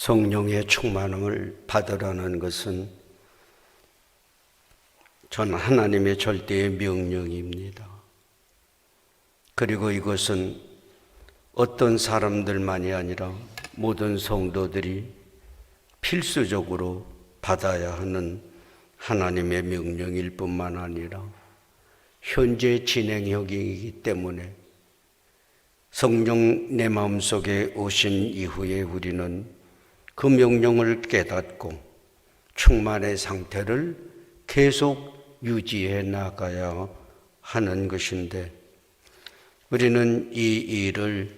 성령의 충만함을 받으라는 것은 전 하나님의 절대의 명령입니다. 그리고 이것은 어떤 사람들만이 아니라 모든 성도들이 필수적으로 받아야 하는 하나님의 명령일 뿐만 아니라 현재 진행형이기 때문에 성령 내 마음속에 오신 이후에 우리는 그 명령을 깨닫고 충만의 상태를 계속 유지해 나가야 하는 것인데, 우리는 이 일을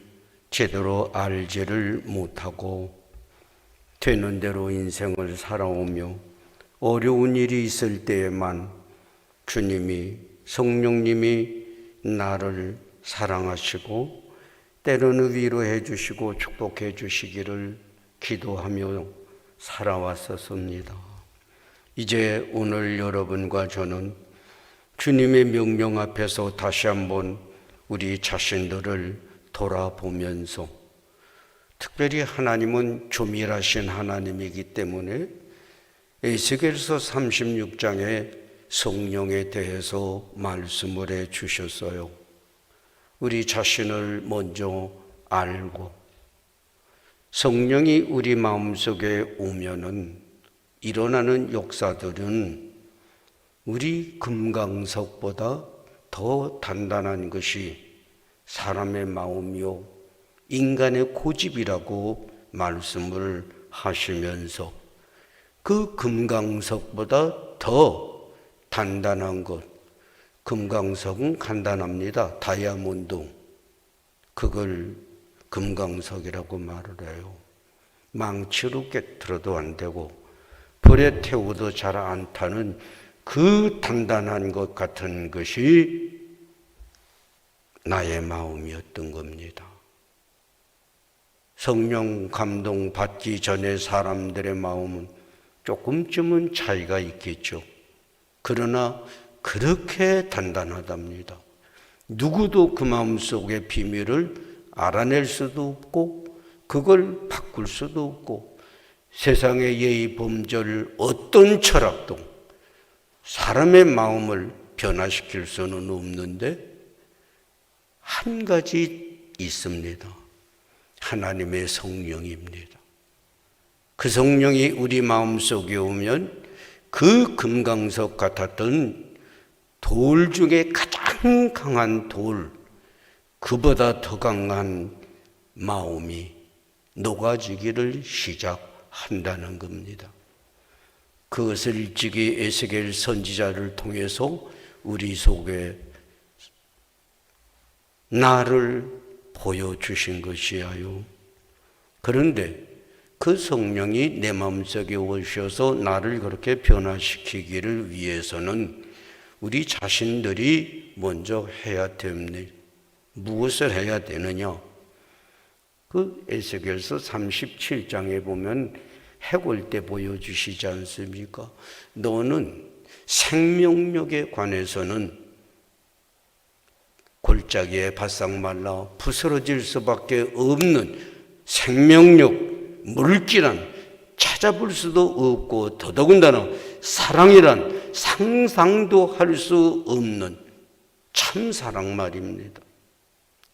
제대로 알지를 못하고 되는 대로 인생을 살아오며 어려운 일이 있을 때에만 주님이, 성령님이 나를 사랑하시고 때로는 위로해 주시고 축복해 주시기를 기도하며 살아왔었습니다. 이제 오늘 여러분과 저는 주님의 명령 앞에서 다시 한번 우리 자신들을 돌아보면서, 특별히 하나님은 조밀하신 하나님이기 때문에 에스겔서 36장에 성령에 대해서 말씀을 해 주셨어요. 우리 자신을 먼저 알고 성령이 우리 마음속에 오면은 일어나는 역사들은 우리 금강석보다 더 단단한 것이 사람의 마음이요 인간의 고집이라고 말씀을 하시면서, 그 금강석보다 더 단단한 것, 금강석은 간단합니다. 다이아몬드, 그걸 금강석이라고 말을 해요. 망치로 깨트려도 안 되고 불에 태워도 잘 안 타는 그 단단한 것 같은 것이 나의 마음이었던 겁니다. 성령 감동 받기 전에 사람들의 마음은 조금쯤은 차이가 있겠죠. 그러나 그렇게 단단하답니다. 누구도 그 마음속의 비밀을 알아낼 수도 없고 그걸 바꿀 수도 없고, 세상의 예의 범절 어떤 철학도 사람의 마음을 변화시킬 수는 없는데, 한 가지 있습니다. 하나님의 성령입니다. 그 성령이 우리 마음속에 오면 그 금강석 같았던 돌 중에 가장 강한 돌, 그보다 더 강한 마음이 녹아지기를 시작한다는 겁니다. 그것을 일찍이 에스겔 선지자를 통해서 우리 속에 나를 보여주신 것이에요. 그런데 그 성령이 내 마음속에 오셔서 나를 그렇게 변화시키기를 위해서는 우리 자신들이 먼저 해야 됩니다. 무엇을 해야 되느냐? 그 에스겔서 37장에 보면 해골 때 보여주시지 않습니까? 너는 생명력에 관해서는 골짜기에 바싹 말라 부스러질 수밖에 없는 생명력, 물기란 찾아볼 수도 없고, 더더군다나 사랑이란 상상도 할 수 없는 참사랑 말입니다.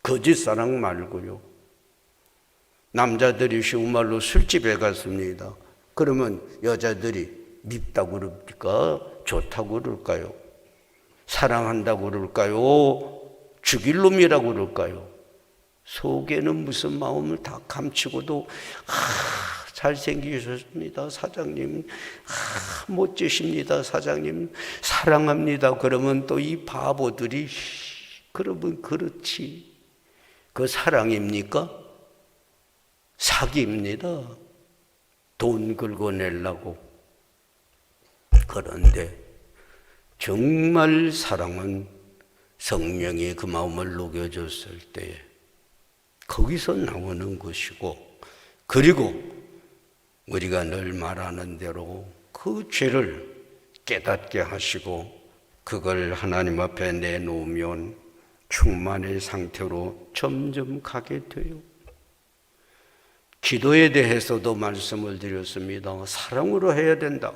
거짓사랑 말고요. 남자들이 쉬운 말로 술집에 갔습니다. 그러면 여자들이 밉다고 그럴까? 좋다고 그럴까요? 사랑한다고 그럴까요? 죽일 놈이라고 그럴까요? 속에는 무슨 마음을 다 감추고도 잘생기셨습니다 사장님, 멋지십니다 사장님, 사랑합니다. 그러면 또 이 바보들이 그러면 그렇지, 그 사랑입니까? 사기입니다. 돈 긁어내려고. 그런데 정말 사랑은 성령이 그 마음을 녹여줬을 때 거기서 나오는 것이고, 그리고 우리가 늘 말하는 대로 그 죄를 깨닫게 하시고 그걸 하나님 앞에 내놓으면 충만의 상태로 점점 가게 돼요. 기도에 대해서도 말씀을 드렸습니다. 사랑으로 해야 된다.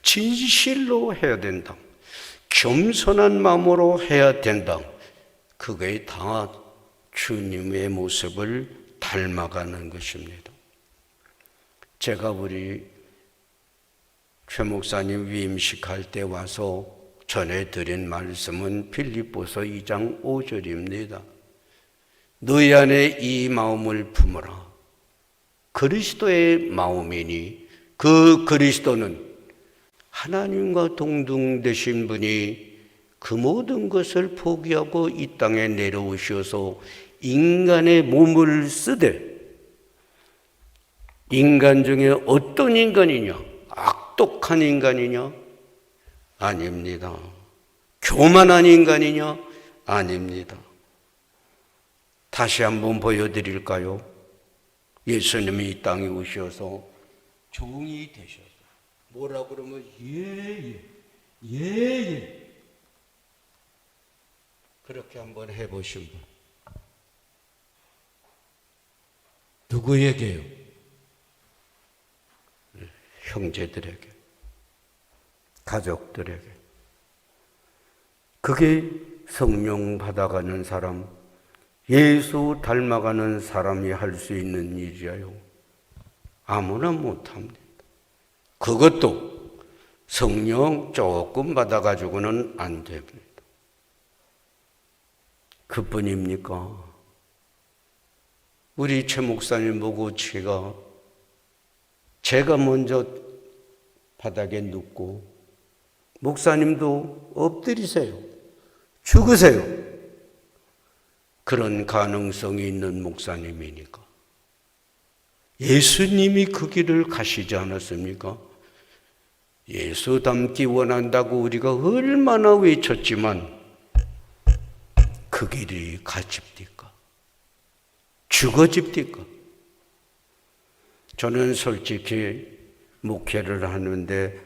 진실로 해야 된다. 겸손한 마음으로 해야 된다. 그게 다 주님의 모습을 닮아가는 것입니다. 제가 우리 최 목사님 위임식할 때 와서 전해드린 말씀은 빌립보서 2장 5절입니다. 너희 안에 이 마음을 품으라. 그리스도의 마음이니 그 그리스도는 하나님과 동등되신 분이 그 모든 것을 포기하고 이 땅에 내려오셔서 인간의 몸을 쓰되, 인간 중에 어떤 인간이냐? 악독한 인간이냐? 아닙니다. 교만한 인간이냐? 아닙니다. 다시 한번 보여드릴까요? 예수님이 이 땅에 오셔서 종이 되셔서 뭐라 그러면 예. 그렇게 한번 해보신 분 누구에게요? 형제들에게, 가족들에게. 그게 성령 받아가는 사람, 예수 닮아가는 사람이 할 수 있는 일이에요. 아무나 못합니다. 그것도 성령 조금 받아가지고는 안 됩니다. 그뿐입니까? 우리 최 목사님 보고 제가 먼저 바닥에 눕고, 목사님도 엎드리세요. 죽으세요. 그런 가능성이 있는 목사님이니까. 예수님이 그 길을 가시지 않았습니까? 예수 닮기 원한다고 우리가 얼마나 외쳤지만 그 길이 가집니까? 죽어집니까? 저는 솔직히 목회를 하는데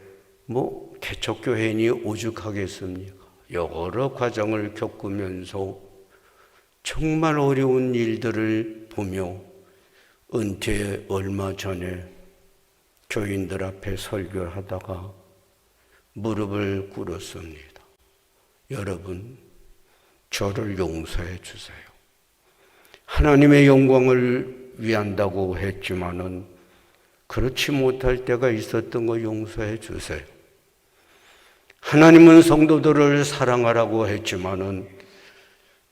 개척교회니 오죽하겠습니까? 여러 과정을 겪으면서 정말 어려운 일들을 보며 은퇴 얼마 전에 교인들 앞에 설교하다가 무릎을 꿇었습니다. 여러분, 저를 용서해 주세요. 하나님의 영광을 위한다고 했지만은 그렇지 못할 때가 있었던 거 용서해 주세요. 하나님은 성도들을 사랑하라고 했지만은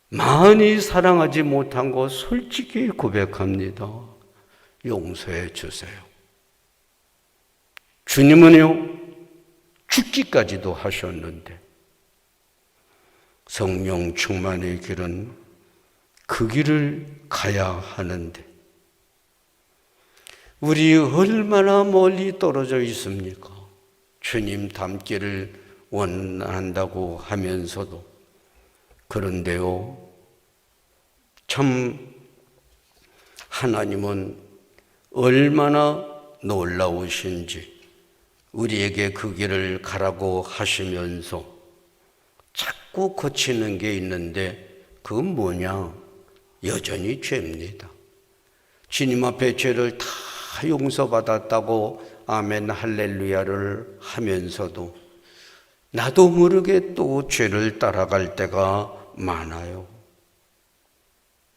많이 사랑하지 못한 거 솔직히 고백합니다. 용서해 주세요. 주님은요, 죽기까지도 하셨는데 성령 충만의 길은 그 길을 가야 하는데 우리 얼마나 멀리 떨어져 있습니까? 주님 닮기를 원한다고 하면서도. 그런데요, 참 하나님은 얼마나 놀라우신지 우리에게 그 길을 가라고 하시면서 자꾸 거치는 게 있는데 그건 뭐냐? 여전히 죄입니다. 주님 앞에 죄를 다 용서받았다고 아멘 할렐루야를 하면서도 나도 모르게 또 죄를 따라갈 때가 많아요.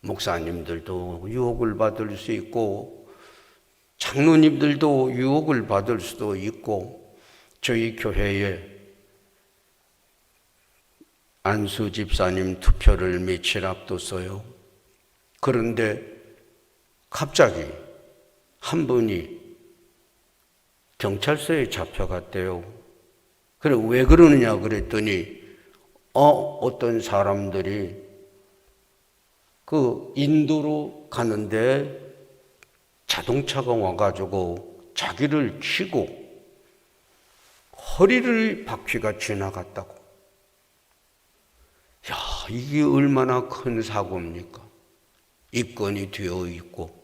목사님들도 유혹을 받을 수 있고 장로님들도 유혹을 받을 수도 있고, 저희 교회에 안수 집사님 투표를 며칠 앞뒀어요. 그런데 갑자기 한 분이 경찰서에 잡혀갔대요. 그래, 왜 그러느냐 그랬더니 어떤 사람들이 그 인도로 가는데 자동차가 와가지고 자기를 치고 허리를 바퀴가 지나갔다고. 야, 이게 얼마나 큰 사고입니까? 입건이 되어 있고.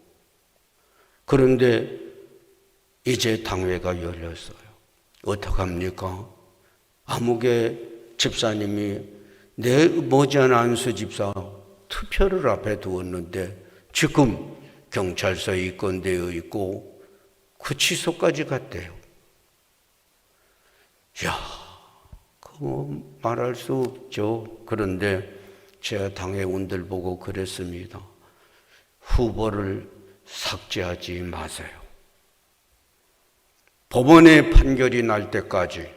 그런데 이제 당회가 열렸어요. 어떡합니까? 아무개 집사님이 내 머지않은 안수 집사 투표를 앞에 두었는데 지금 경찰서에 입건되어 있고 구치소까지 갔대요. 야, 그거 말할 수 없죠. 그런데 제가 당회원들 보고 그랬습니다. 후보를 삭제하지 마세요. 법원의 판결이 날 때까지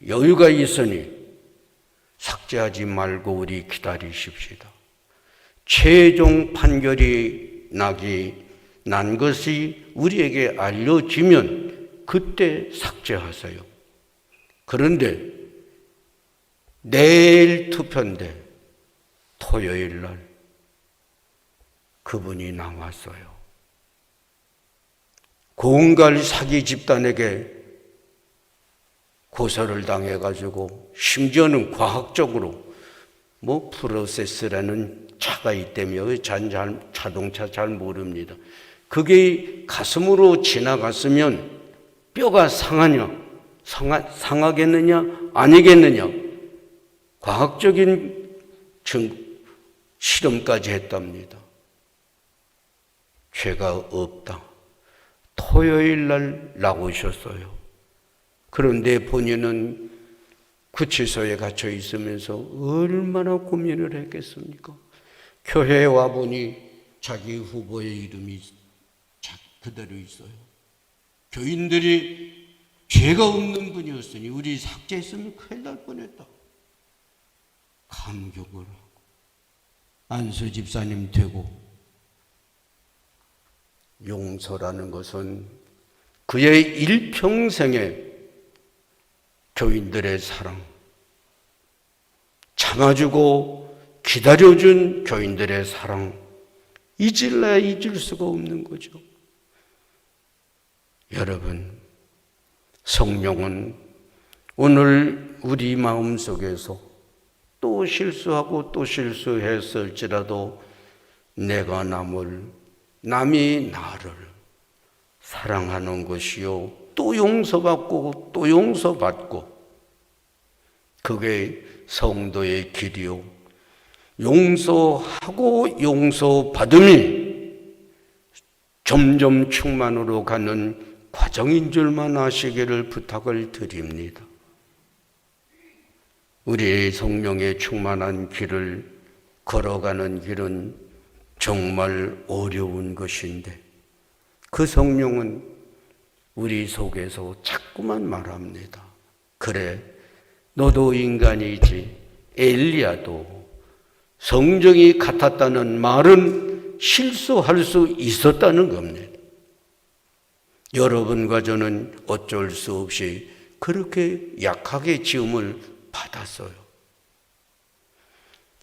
여유가 있으니 삭제하지 말고 우리 기다리십시다. 최종 판결이 난 것이 우리에게 알려지면 그때 삭제하세요. 그런데 내일 투표인데 토요일 날 그분이 나왔어요. 공갈 사기 집단에게 고소를 당해가지고 심지어는 과학적으로 프로세스라는 차가 있다며 자동차 잘 모릅니다. 그게 가슴으로 지나갔으면 뼈가 상하겠느냐 아니겠느냐 과학적인 실험까지 했답니다. 죄가 없다. 토요일 날 나오셨어요. 그런데 본인은 구치소에 갇혀 있으면서 얼마나 고민을 했겠습니까? 교회에 와보니 자기 후보의 이름이 그대로 있어요. 교인들이 죄가 없는 분이었으니 우리 삭제했으면 큰일 날 뻔했다. 감격을 하고 안수 집사님 되고, 용서라는 것은 그의 일평생의 교인들의 사랑, 참아주고 기다려준 교인들의 사랑, 잊을래야 잊을 수가 없는 거죠. 여러분, 성령은 오늘 우리 마음속에서 또 실수하고 또 실수했을지라도 내가 남이 나를 사랑하는 것이요, 또 용서받고 또 용서받고, 그게 성도의 길이요, 용서하고 용서받음이 점점 충만으로 가는 과정인 줄만 아시기를 부탁을 드립니다. 우리의 성령의 충만한 길을 걸어가는 길은 정말 어려운 것인데, 그 성령은 우리 속에서 자꾸만 말합니다. 그래, 너도 인간이지. 엘리야도 성정이 같았다는 말은 실수할 수 있었다는 겁니다. 여러분과 저는 어쩔 수 없이 그렇게 약하게 지음을 받았어요.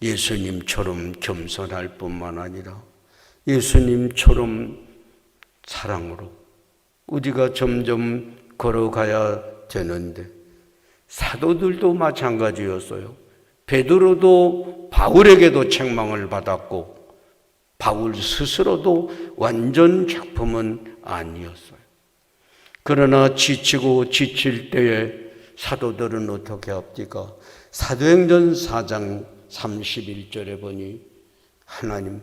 예수님처럼 겸손할 뿐만 아니라 예수님처럼 사랑으로 우리가 점점 걸어가야 되는데, 사도들도 마찬가지였어요. 베드로도 바울에게도 책망을 받았고 바울 스스로도 완전 작품은 아니었어요. 그러나 지치고 지칠 때에 사도들은 어떻게 합니까? 사도행전 4장 31절에 보니, 하나님,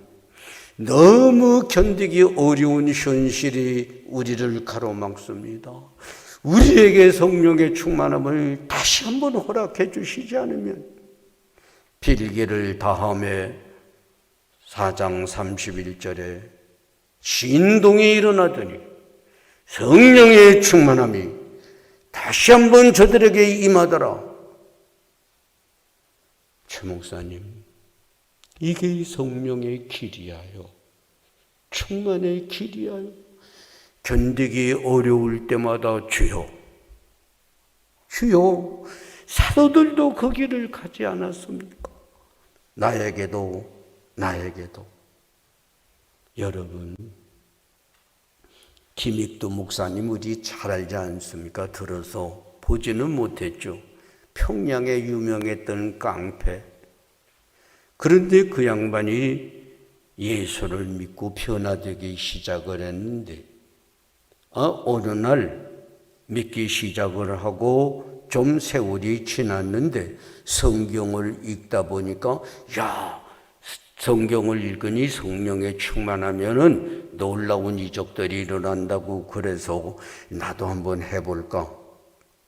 너무 견디기 어려운 현실이 우리를 가로막습니다. 우리에게 성령의 충만함을 다시 한번 허락해 주시지 않으면, 빌기를 다함에 4장 31절에 진동이 일어나더니 성령의 충만함이 다시 한번 저들에게 임하더라. 최 목사님, 이게 성령의 길이야요. 충만의 길이야요. 견디기 어려울 때마다 주여, 주여, 사도들도 그 길을 가지 않았습니까? 나에게도. 여러분, 김익두 목사님 우리 잘 알지 않습니까? 들어서 보지는 못했죠. 평양에 유명했던 깡패. 그런데 그 양반이 예수를 믿고 변화되기 시작을 했는데, 어느 날 믿기 시작을 하고 좀 세월이 지났는데 성경을 읽다 보니까, 야, 성경을 읽으니 성령에 충만하면은 놀라운 이적들이 일어난다고 그래서 나도 한번 해볼까.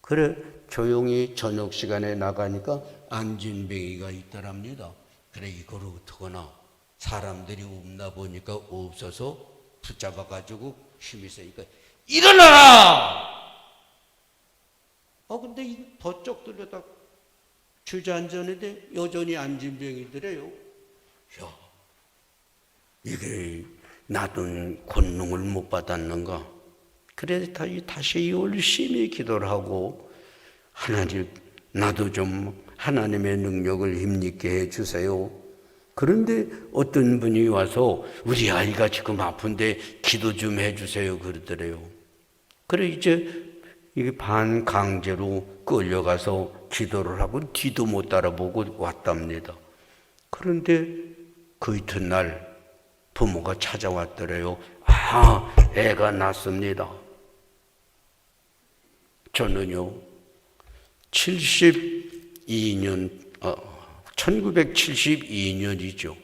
그래 조용히 저녁 시간에 나가니까 안진뱅이가 있더랍니다. 그래 이걸 어떡하나. 사람들이 없나 보니까 없어서 붙잡아가지고 힘이 세니까 일어나라! 근데 이 버쩍 들려다 주저앉았는데 여전히 안진병이더래요. 야, 이게 나도 권능을 못 받았는가? 그래 다시 열심히 기도를 하고 하나님 나도 좀 하나님의 능력을 힘있게 해주세요. 그런데 어떤 분이 와서 우리 아이가 지금 아픈데 기도 좀 해주세요 그러더래요. 그래 이제 이게 반강제로 끌려가서 기도를 하고 뒤도 못 따라보고 왔답니다. 그런데 그 이튿날 부모가 찾아왔더래요. 애가 낳습니다. 저는요 1972년이죠.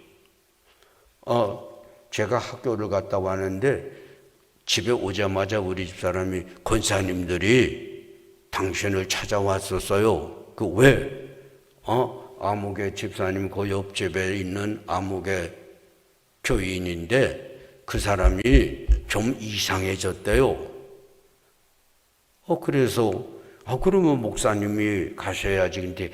제가 학교를 갔다 왔는데 집에 오자마자 우리 집사람이 권사님들이 당신을 찾아왔었어요. 그 왜? 아무개 집사님 그 옆집에 있는 아무개 교인인데 그 사람이 좀 이상해졌대요. 그래서 그러면 목사님이 가셔야지. 근데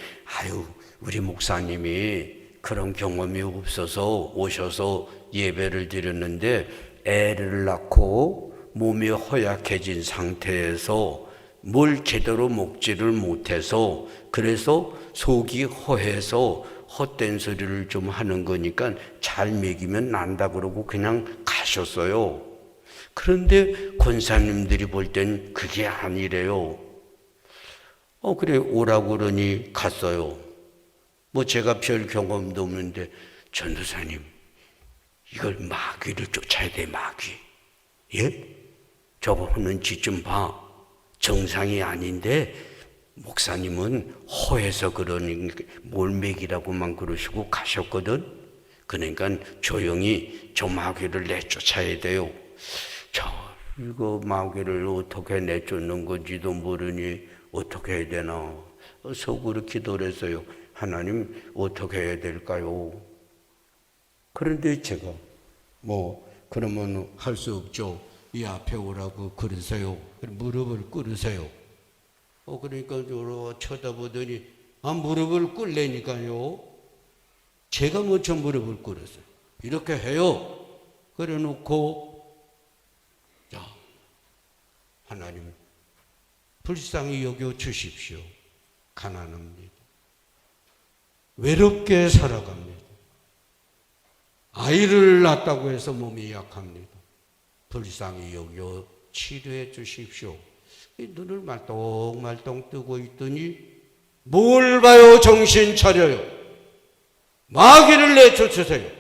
우리 목사님이 그런 경험이 없어서 오셔서 예배를 드렸는데 애를 낳고 몸이 허약해진 상태에서 뭘 제대로 먹지를 못해서 그래서 속이 허해서 헛된 소리를 좀 하는 거니까 잘 먹이면 난다 그러고 그냥 가셨어요. 그런데 권사님들이 볼 땐 그게 아니래요. 그래 오라고 그러니 갔어요. 제가 별 경험도 없는데 전도사님 이걸 마귀를 쫓아야 돼. 마귀. 예? 저거 하는 짓 좀 봐. 정상이 아닌데 목사님은 허해서 그러니 몰맥이라고만 그러시고 가셨거든. 그러니까 조용히 저 마귀를 내쫓아야 돼요. 이거 마귀를 어떻게 내쫓는 건지도 모르니 어떻게 해야 되나. 속으로 기도를 했어요. 하나님 어떻게 해야 될까요? 그런데 제가 그러면 할 수 없죠. 이 앞에 오라고 그러세요. 무릎을 꿇으세요. 그러니까 저러 쳐다보더니 무릎을 꿇으니까요. 제가 먼저 무릎을 꿇었어요. 이렇게 해요. 그래 놓고 자 하나님 불쌍히 여겨 주십시오. 가난합니다. 외롭게 살아갑니다. 아이를 낳았다고 해서 몸이 약합니다. 불쌍히 여겨 치료해 주십시오. 눈을 말똥말똥 뜨고 있더니 뭘 봐요. 정신 차려요. 마귀를 내쫓으세요.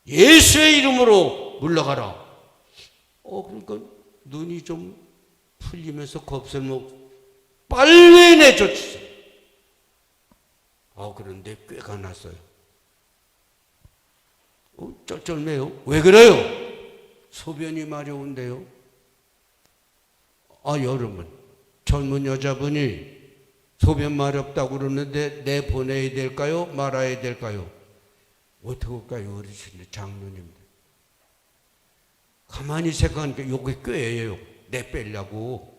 예수의 이름으로 물러가라. 그러니까 눈이 좀 풀리면서 겁을 먹고 빨리 내쫓으세요. 그런데 꾀가 났어요. 쩔쩔매요. 왜 그래요? 소변이 마려운데요. 여러분 젊은 여자분이 소변 마렵다고 그러는데 내보내야 될까요? 말아야 될까요? 어떻게 할까요? 어르신들 장로님들 가만히 생각하니까 요게 꾀예요. 내 빼려고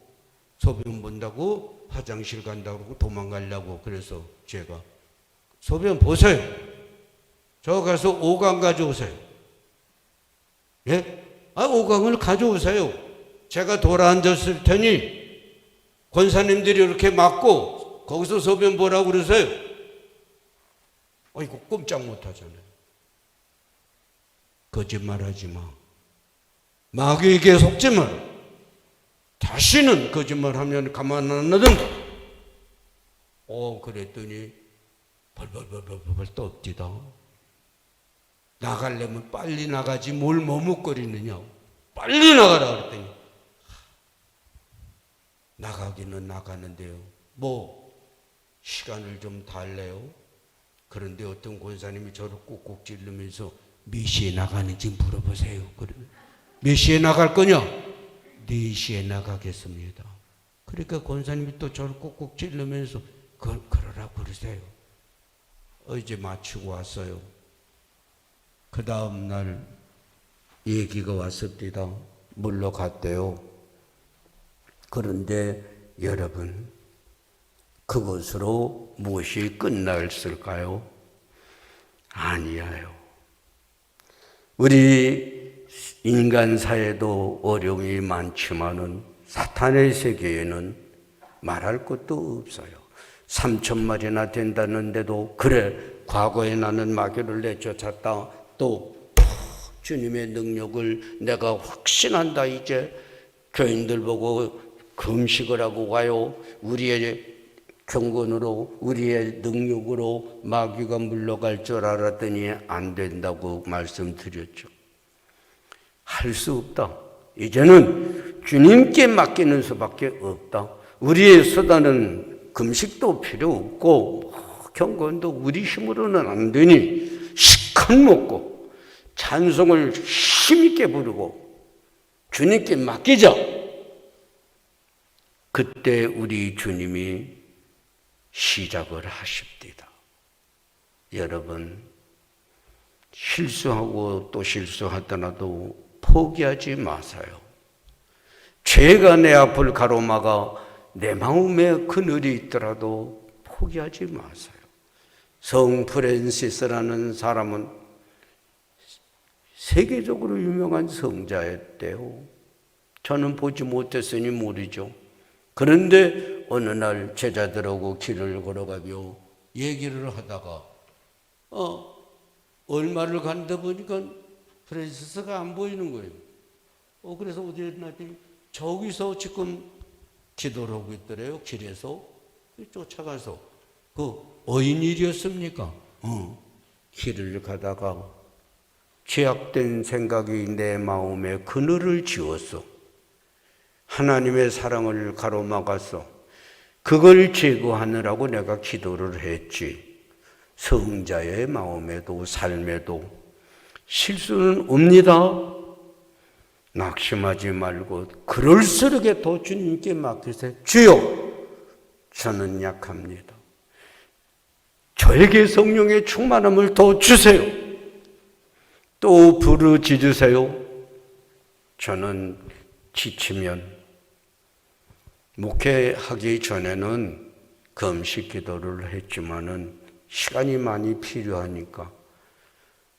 소변 본다고 화장실 간다고 그러고 도망가려고. 그래서 제가 소변 보세요. 저 가서 오강 가져오세요. 예? 오강을 가져오세요. 제가 돌아앉았을 테니 권사님들이 이렇게 막고 거기서 소변 보라고 그러세요. 이거 꼼짝 못 하잖아요. 거짓말하지 마. 마귀에게 속지 마라. 다시는 거짓말하면 가만 안 놔둔다. 그랬더니 벌벌벌벌 떱디다. 나가려면 빨리 나가지 뭘 머뭇거리느냐. 빨리 나가라 그랬더니 나가기는 나가는데요. 시간을 좀 달래요. 그런데 어떤 권사님이 저를 꼭꼭 찔르면서 몇 시에 나가는지 물어보세요. 그러면 몇 시에 나갈 거냐? 4시에 나가겠습니다. 그러니까 권사님이 또 저를 꼭꼭 찔르면서 그러라 그러세요. 이제 마치고 왔어요. 그 다음 날 얘기가 왔습니다. 물러갔대요. 그런데 여러분, 그것으로 무엇이 끝났을까요? 아니에요. 우리 인간 사회도 어려움이 많지만은 사탄의 세계에는 말할 것도 없어요. 3,000마리나 된다는데도 그래, 과거에 나는 마귀를 내쫓았다. 또 주님의 능력을 내가 확신한다. 이제 교인들 보고 금식을 하고 가요. 우리의 경건으로, 우리의 능력으로 마귀가 물러갈 줄 알았더니 안 된다고 말씀드렸죠. 할 수 없다. 이제는 주님께 맡기는 수밖에 없다. 우리의 수단은 금식도 필요 없고 경건도 우리 힘으로는 안 되니 시컷 먹고 찬송을 힘있게 부르고 주님께 맡기자. 그때 우리 주님이 시작을 하십니다. 여러분, 실수하고 또 실수하더라도 포기하지 마세요. 죄가 내 앞을 가로막아 내 마음에 그늘이 있더라도 포기하지 마세요. 성 프랜시스라는 사람은 세계적으로 유명한 성자였대요. 저는 보지 못했으니 모르죠. 그런데 어느 날 제자들하고 길을 걸어가며 얘기를 하다가 얼마를 간다 보니까 프랜시스가 안 보이는 거예요. 그래서 어디에 있나더니 저기서 지금 기도를 하고 있더래요. 길에서 쫓아가서. 그 어인일이었습니까? 길을 가다가 죄악된 생각이 내 마음에 그늘을 지웠어. 하나님의 사랑을 가로막았어. 그걸 제거하느라고 내가 기도를 했지. 성자의 마음에도 삶에도 실수는 옵니다. 낙심하지 말고 그럴수록에 더 주님께 맡기세요. 주여, 저는 약합니다. 저에게 성령의 충만함을 더 주세요. 또 부르짖으세요. 저는 지치면 목회하기 전에는 금식 기도를 했지만은 시간이 많이 필요하니까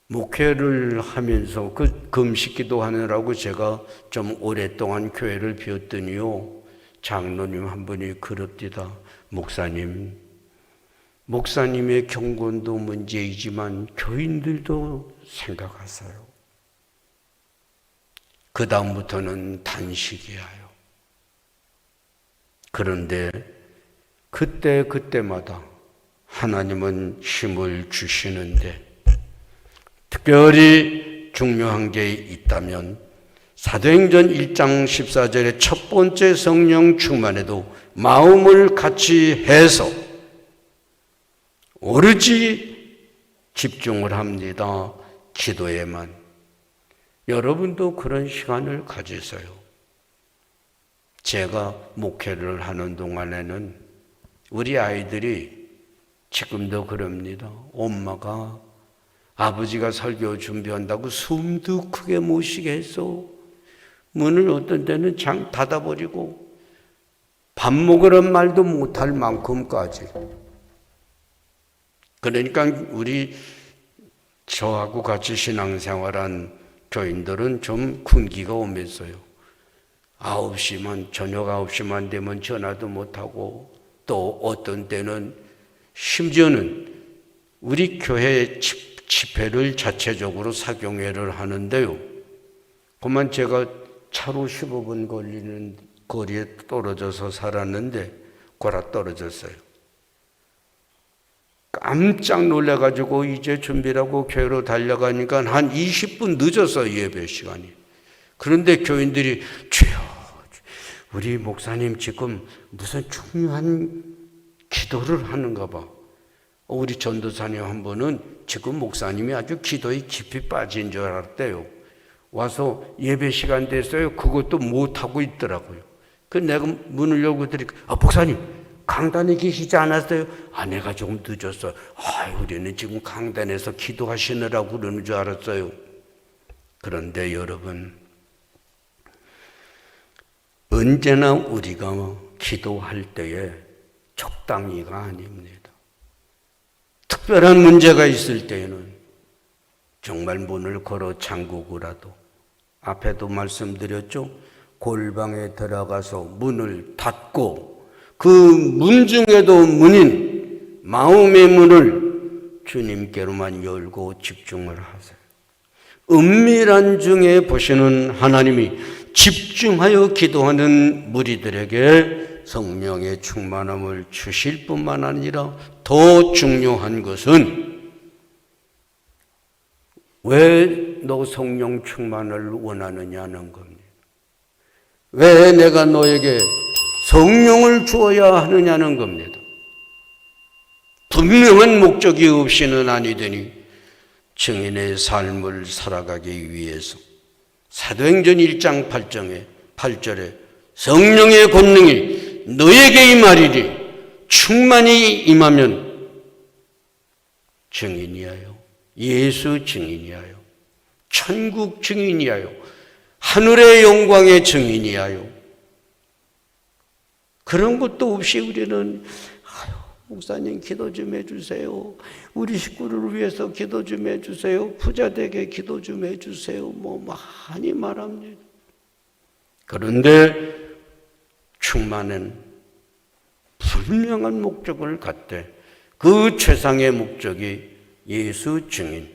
목회를 하면서 그 금식 기도하느라고 제가 좀 오랫동안 교회를 비웠더니요, 장로님 한 분이 그럽디다. 목사님의 경건도 문제이지만 교인들도 생각하세요. 그 다음부터는 단식이에요. 그런데 그때마다 하나님은 힘을 주시는데, 특별히 중요한 게 있다면 사도행전 1장 14절의 첫 번째 성령 충만에도 마음을 같이 해서 오로지 집중을 합니다. 기도에만. 여러분도 그런 시간을 가지세요. 제가 목회를 하는 동안에는 우리 아이들이 지금도 그럽니다. 엄마가 아버지가 설교 준비한다고 숨도 크게 못 쉬게 했어. 문을 어떤 때는 장 닫아버리고 밥 먹으란 말도 못할 만큼까지. 그러니까 저하고 같이 신앙생활한 교인들은 좀 군기가 오면서요. 저녁 9시만 되면 전화도 못하고, 또 어떤 때는 심지어는 우리 교회 집회를 자체적으로 사경회를 하는데요. 그만 제가 차로 15분 걸리는 거리에 떨어져서 살았는데 골아 떨어졌어요. 깜짝 놀라가지고 이제 준비라고 교회로 달려가니까 한 20분 늦었어요, 예배 시간이. 그런데 교인들이 주여, 우리 목사님 지금 무슨 중요한 기도를 하는가 봐. 우리 전도사님 한 번은 지금 목사님이 아주 기도에 깊이 빠진 줄 알았대요. 와서 예배 시간 됐어요. 그것도 못하고 있더라고요. 그 내가 문을 열고 드리니까 목사님 강단에 계시지 않았어요? 내가 조금 늦었어. 우리는 지금 강단에서 기도하시느라고 그러는 줄 알았어요. 그런데 여러분, 언제나 우리가 기도할 때에 적당히가 아닙니다. 특별한 문제가 있을 때에는 정말 문을 걸어 잠그고라도, 앞에도 말씀드렸죠? 골방에 들어가서 문을 닫고 그 문 중에도 문인 마음의 문을 주님께로만 열고 집중을 하세요. 은밀한 중에 보시는 하나님이 집중하여 기도하는 무리들에게 성령의 충만함을 주실 뿐만 아니라 더 중요한 것은, 왜 너 성령 충만을 원하느냐는 겁니다. 왜 내가 너에게 성령을 주어야 하느냐는 겁니다. 분명한 목적이 없이는 아니되니 증인의 삶을 살아가기 위해서 사도행전 1장 8절에 성령의 권능이 너에게 임하리니 충만히 임하면 증인이하여, 예수 증인이하여, 천국 증인이하여, 하늘의 영광의 증인이하여, 그런 것도 없이 우리는 목사님 기도 좀 해주세요. 우리 식구를 위해서 기도 좀 해주세요. 부자 되게 기도 좀 해주세요. 많이 말합니다. 그런데 충만은 분명한 목적을 갖되 그 최상의 목적이 예수 증인,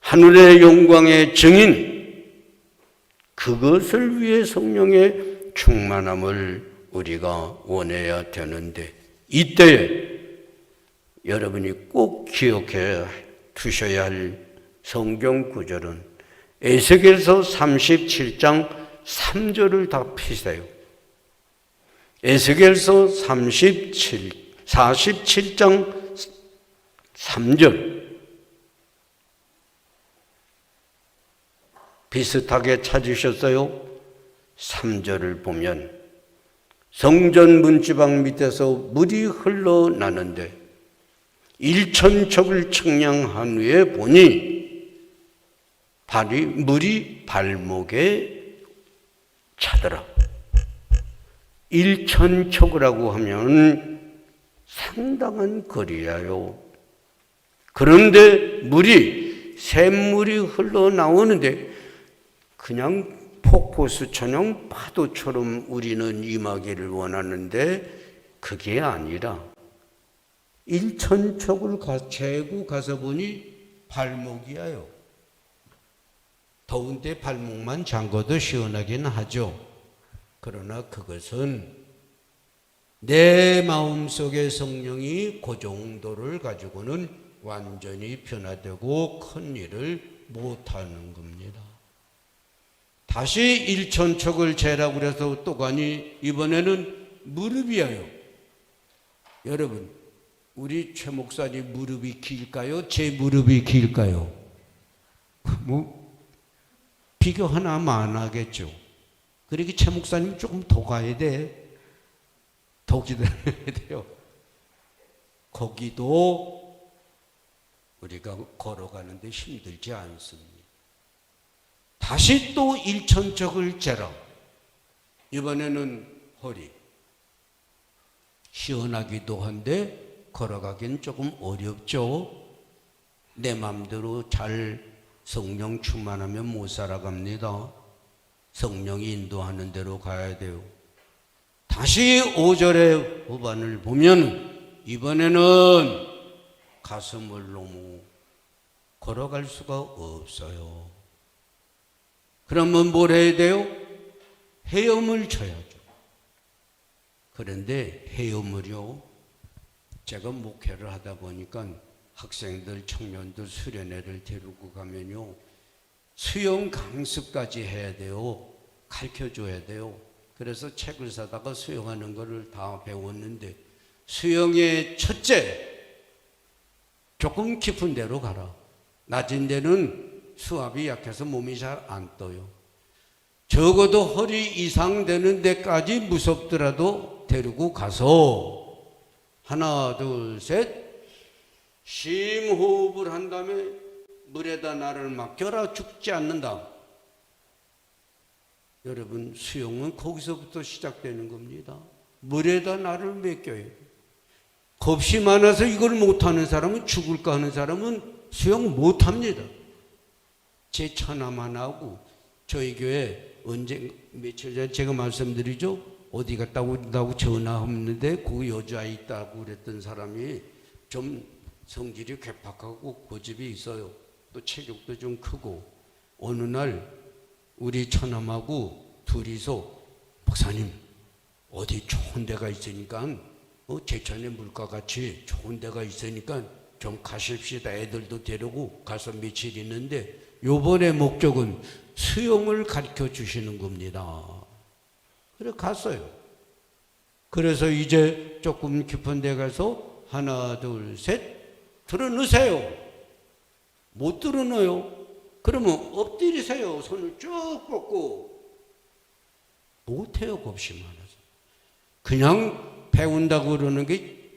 하늘의 영광의 증인, 그것을 위해 성령의 충만함을 우리가 원해야 되는데, 이때에 여러분이 꼭 기억해 두셔야 할 성경 구절은 에스겔서 37장 3절을 다 피세요. 에스겔서 47장 3절 비슷하게 찾으셨어요? 3절을 보면 성전 문지방 밑에서 물이 흘러나는데 1,000척을 측량한 후에 보니 물이 발목에 차더라. 1,000척이라고 하면 상당한 거리야요. 그런데 샘물이 흘러나오는데 그냥 폭포수처럼 파도처럼 우리는 임하기를 원하는데 그게 아니라 1,000척을 재고 가서 보니 발목이야요. 더운데 발목만 잠궈도 시원하긴 하죠. 그러나 그것은 내 마음속의 성령이 그 정도를 가지고는 완전히 변화되고 큰 일을 못하는 겁니다. 다시 1,000척을 재라고 그래서 또 가니 이번에는 무릎이에요. 여러분, 우리 최 목사님 무릎이 길까요? 제 무릎이 길까요? 비교 하나만 하겠죠. 그러니까 최 목사님 조금 더 가야 돼. 더 기다려야 돼요. 거기도 우리가 걸어가는데 힘들지 않습니다. 다시 또 1,000척을 재라. 이번에는 허리. 시원하기도 한데 걸어가긴 조금 어렵죠. 내 마음대로 잘 성령 충만하면 못 살아갑니다. 성령이 인도하는 대로 가야 돼요. 다시 5절의 후반을 보면 이번에는 가슴을 너무 걸어갈 수가 없어요. 그러면 뭘 해야 돼요? 헤엄을 쳐야죠. 그런데 헤엄을요, 제가 목회를 하다 보니까 학생들, 청년들 수련회를 데리고 가면요, 수영 강습까지 해야 돼요. 가르쳐줘야 돼요. 그래서 책을 사다가 수영하는 거를 다 배웠는데, 수영의 첫째, 조금 깊은 데로 가라. 낮은 데는 수압이 약해서 몸이 잘 안 떠요. 적어도 허리 이상 되는 데까지 무섭더라도 데리고 가서 하나 둘 셋 심호흡을 한 다음에 물에다 나를 맡겨라. 죽지 않는다. 여러분, 수영은 거기서부터 시작되는 겁니다. 물에다 나를 맡겨요. 겁이 많아서 이걸 못하는 사람은, 죽을까 하는 사람은 수영 못합니다. 제 처나만 하고 저희 교회 언제 며칠 전에 제가 말씀드리죠. 어디 갔다 온다고 전화했는데 그 여자아이 있다고 그랬던 사람이 좀 성질이 괴팍하고 고집이 있어요. 또 체격도 좀 크고, 어느 날 우리 처남하고 둘이서 목사님 어디 좋은 데가 있으니까 제천에 물가같이 좋은 데가 있으니까 좀 가십시다. 애들도 데리고 가서 며칠 있는데 요번에 목적은 수영을 가르쳐 주시는 겁니다. 그래 갔어요. 그래서 이제 조금 깊은 데 가서 하나 둘 셋 들어 넣으세요. 못 들어 넣어요. 그러면 엎드리세요. 손을 쭉 뻗고. 못해요. 겁이 많아서. 그냥 배운다고 그러는 게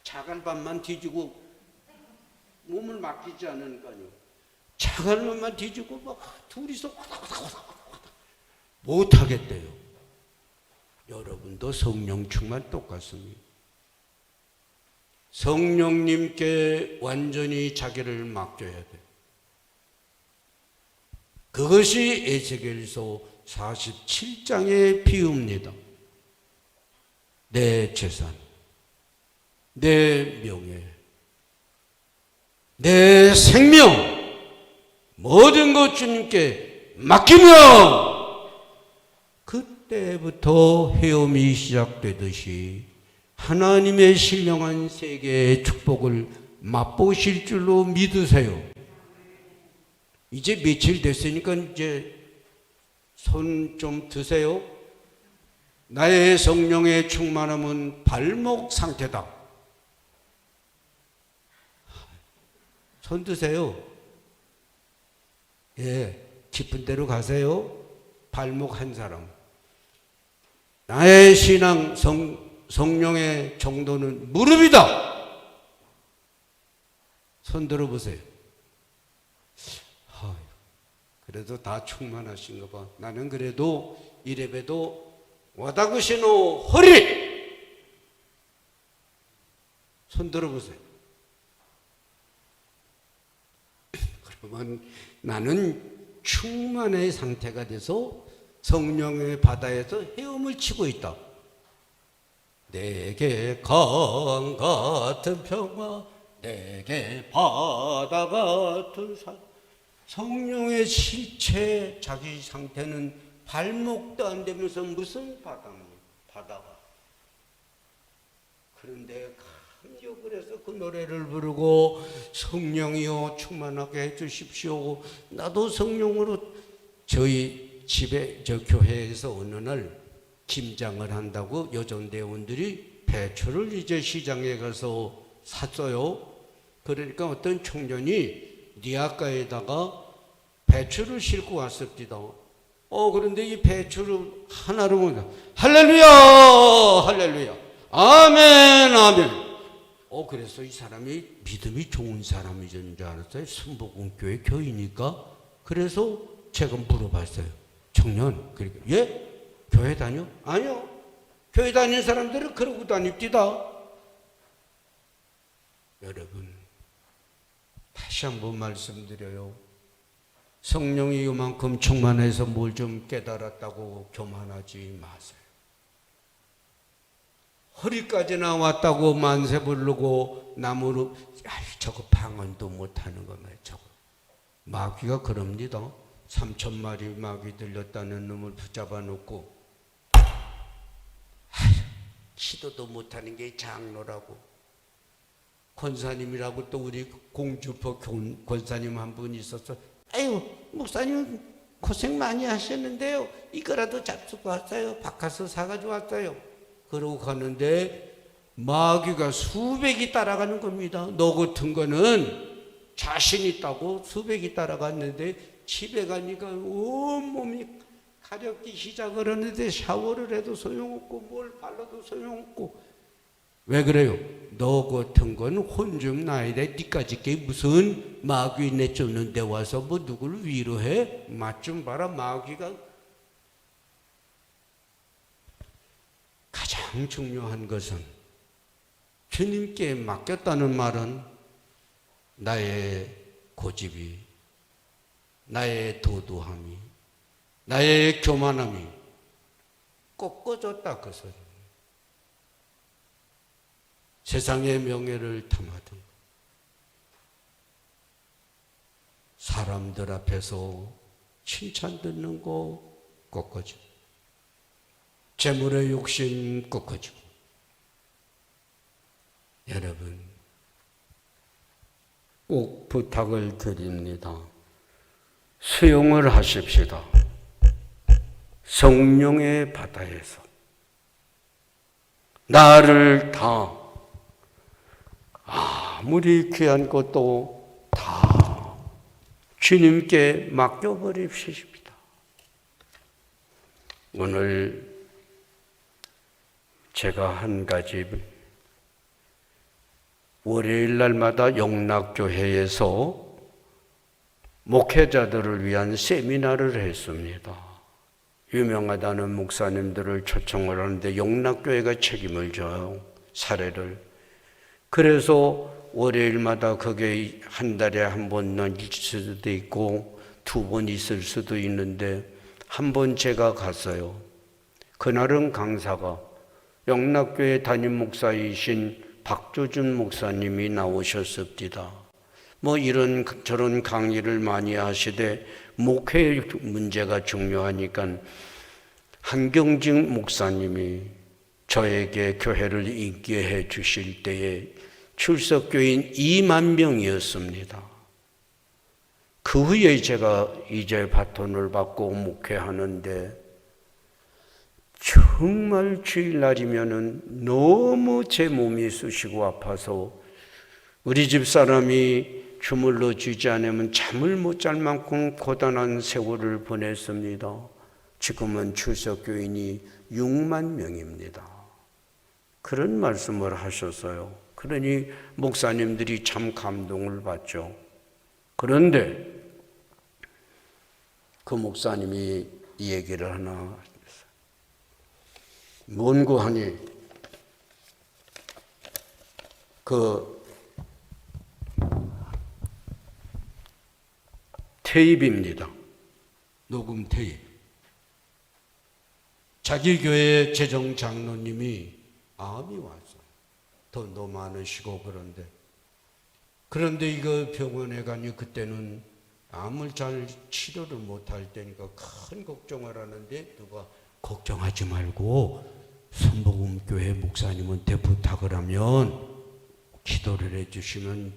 자갈반만 뒤지고 몸을 맡기지 않으니까요. 자갈반만 뒤지고 막 둘이서 못하겠대요. 여러분도 성령 충만 똑같습니다. 성령님께 완전히 자기를 맡겨야 돼요. 그것이 에스겔서 47장의 비유입니다. 내 재산, 내 명예, 내 생명, 모든 것 주님께 맡기면 그때부터 헤엄이 시작되듯이 하나님의 신령한 세계의 축복을 맛보실 줄로 믿으세요. 이제 며칠 됐으니까 이제 손 좀 드세요. 나의 성령의 충만함은 발목 상태다. 손 드세요. 예, 깊은 데로 가세요. 발목 한 사람. 나의 신앙 성령의 정도는 무릎이다. 손 들어보세요. 그래도 다 충만하신가 봐. 나는 그래도 이래봬도 와다구시노 허리. 손 들어보세요. 그러면 나는 충만의 상태가 돼서 성령의 바다에서 헤엄을 치고 있다. 내게 강 같은 평화, 내게 바다 같은 산. 성령의 실체 자기 상태는 발목도 안 되면서 무슨 바다가. 그런데 감격을 해서 그 노래를 부르고 성령이여 충만하게 해주십시오. 나도 성령으로. 저희 집에 저 교회에서 어느 날 김장을 한다고 여전대원들이 배추를 이제 시장에 가서 샀어요. 그러니까 어떤 청년이 니아가에다가 배추를 싣고 왔습니다. 그런데 이 배추를 하나로 보니까 할렐루야 할렐루야 아멘 아멘. 그래서 이 사람이 믿음이 좋은 사람이인 줄 알았어요. 순복음교회 교이니까. 그래서 제가 물어봤어요. 청년, 그러니까 예? 교회 다녀? 아니요. 교회 다니는 사람들은 그러고 다닙니다. 여러분, 다시 한번 말씀드려요. 성령이 이만큼 충만해서 뭘 좀 깨달았다고 교만하지 마세요. 허리까지나 왔다고 만세 부르고 나무로 저거 방언도 못하는 거네. 저거 마귀가 그럽니다. 3,000마리 마귀 들렸다는 놈을 붙잡아 놓고 시도도 못하는 게 장로라고. 권사님이라고 또 우리 공주포 권사님 한 분 있었어. 아유 목사님 고생 많이 하셨는데요. 이거라도 잡수고 왔어요. 바카스 사가지고 왔어요. 그러고 가는데 마귀가 수백이 따라가는 겁니다. 너 같은 거는 자신 있다고 수백이 따라갔는데 집에 가니까 온몸이 가렵기 시작을 하는데 샤워를 해도 소용없고 뭘 발라도 소용없고. 왜 그래요? 너 같은 건 혼 좀 나야 돼. 니까지 게 무슨 마귀 내쫓는데 와서 뭐 누구를 위로해? 맛 좀 봐라. 마귀가 가장 중요한 것은 주님께 맡겼다는 말은 나의 고집이, 나의 도도함이, 나의 교만함이 꺾어졌다 그 소리입니다. 세상의 명예를 탐하던 사람들 앞에서 칭찬 듣는 거 꺾어지고 재물의 욕심 꺾어지고. 여러분 꼭 부탁을 드립니다. 수용을 하십시다. 성령의 바다에서 나를 다 아무리 귀한 것도 다 주님께 맡겨버립시다. 오늘 제가 한 가지 월요일 날마다 영락교회에서 목회자들을 위한 세미나를 했습니다. 유명하다는 목사님들을 초청을 하는데 영락교회가 책임을 져요. 사례를. 그래서 월요일마다 그게 한 달에 한 번은 있을 수도 있고 두 번 있을 수도 있는데 한 번 제가 갔어요. 그날은 강사가 영락교회 담임 목사이신 박조준 목사님이 나오셨습니다. 뭐 이런 저런 강의를 많이 하시되 목회 문제가 중요하니까 한경직 목사님이 저에게 교회를 인계해 주실 때에 출석교인 2만 명이었습니다. 그 후에 제가 이제 바톤을 받고 목회하는데 정말 주일날이면은 너무 제 몸이 쑤시고 아파서 우리 집 사람이 주물러 주지 않으면 잠을 못 잘 만큼 고단한 세월을 보냈습니다. 지금은 출석교인이 6만 명입니다. 그런 말씀을 하셨어요. 그러니 목사님들이 참 감동을 받죠. 그런데 그 목사님이 이 얘기를 하나 했어요. 뭔고 하니 그 테이프입니다. 녹음 테이프. 자기 교회 재정 장로님이 암이 왔어요. 돈도 많으시고 그런데 이거 병원에 가니 그때는 암을 잘 치료를 못할 때니까 큰 걱정을 하는데 누가 걱정하지 말고 선복음교회 목사님한테 부탁을 하면 기도를 해주시면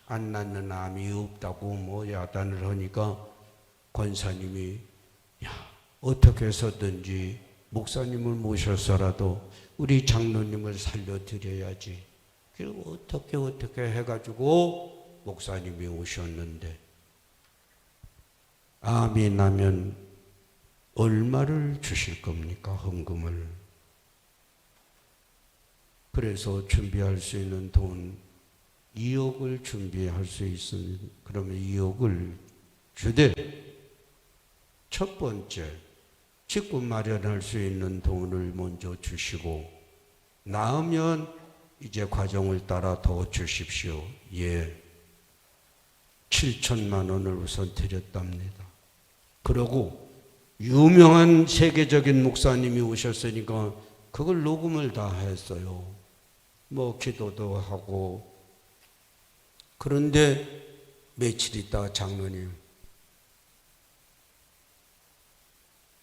안 낫는 암이 없다고 뭐 야단을 하니까 권사님이 어떻게 해서든지 목사님을 모셔서라도 우리 장로님을 살려드려야지. 그리고 어떻게 해가지고 목사님이 오셨는데 암이 나면 얼마를 주실 겁니까? 헌금을. 그래서 준비할 수 있는 돈 2억을 준비할 수 있으면 그러면 2억을 주되 첫 번째 직구 마련할 수 있는 돈을 먼저 주시고 나으면 이제 과정을 따라 더 주십시오. 예, 7천만 원을 우선 드렸답니다. 그러고 유명한 세계적인 목사님이 오셨으니까 그걸 녹음을 다 했어요. 뭐 기도도 하고. 그런데 며칠 있다가 장로님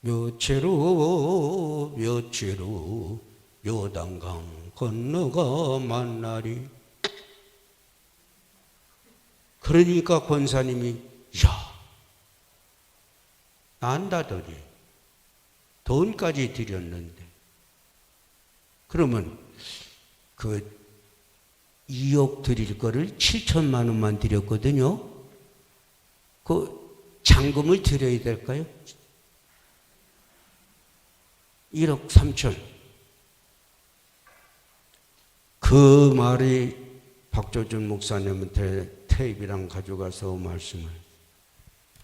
며칠 후 요단강 건너가 만나리. 그러니까 권사님이 안다더니 돈까지 드렸는데 그러면 그 2억 드릴 거를 7천만 원만 드렸거든요. 그 잔금을 드려야 될까요? 1억 3천. 그 말이 박조준 목사님한테 테이프랑 가져가서 말씀을,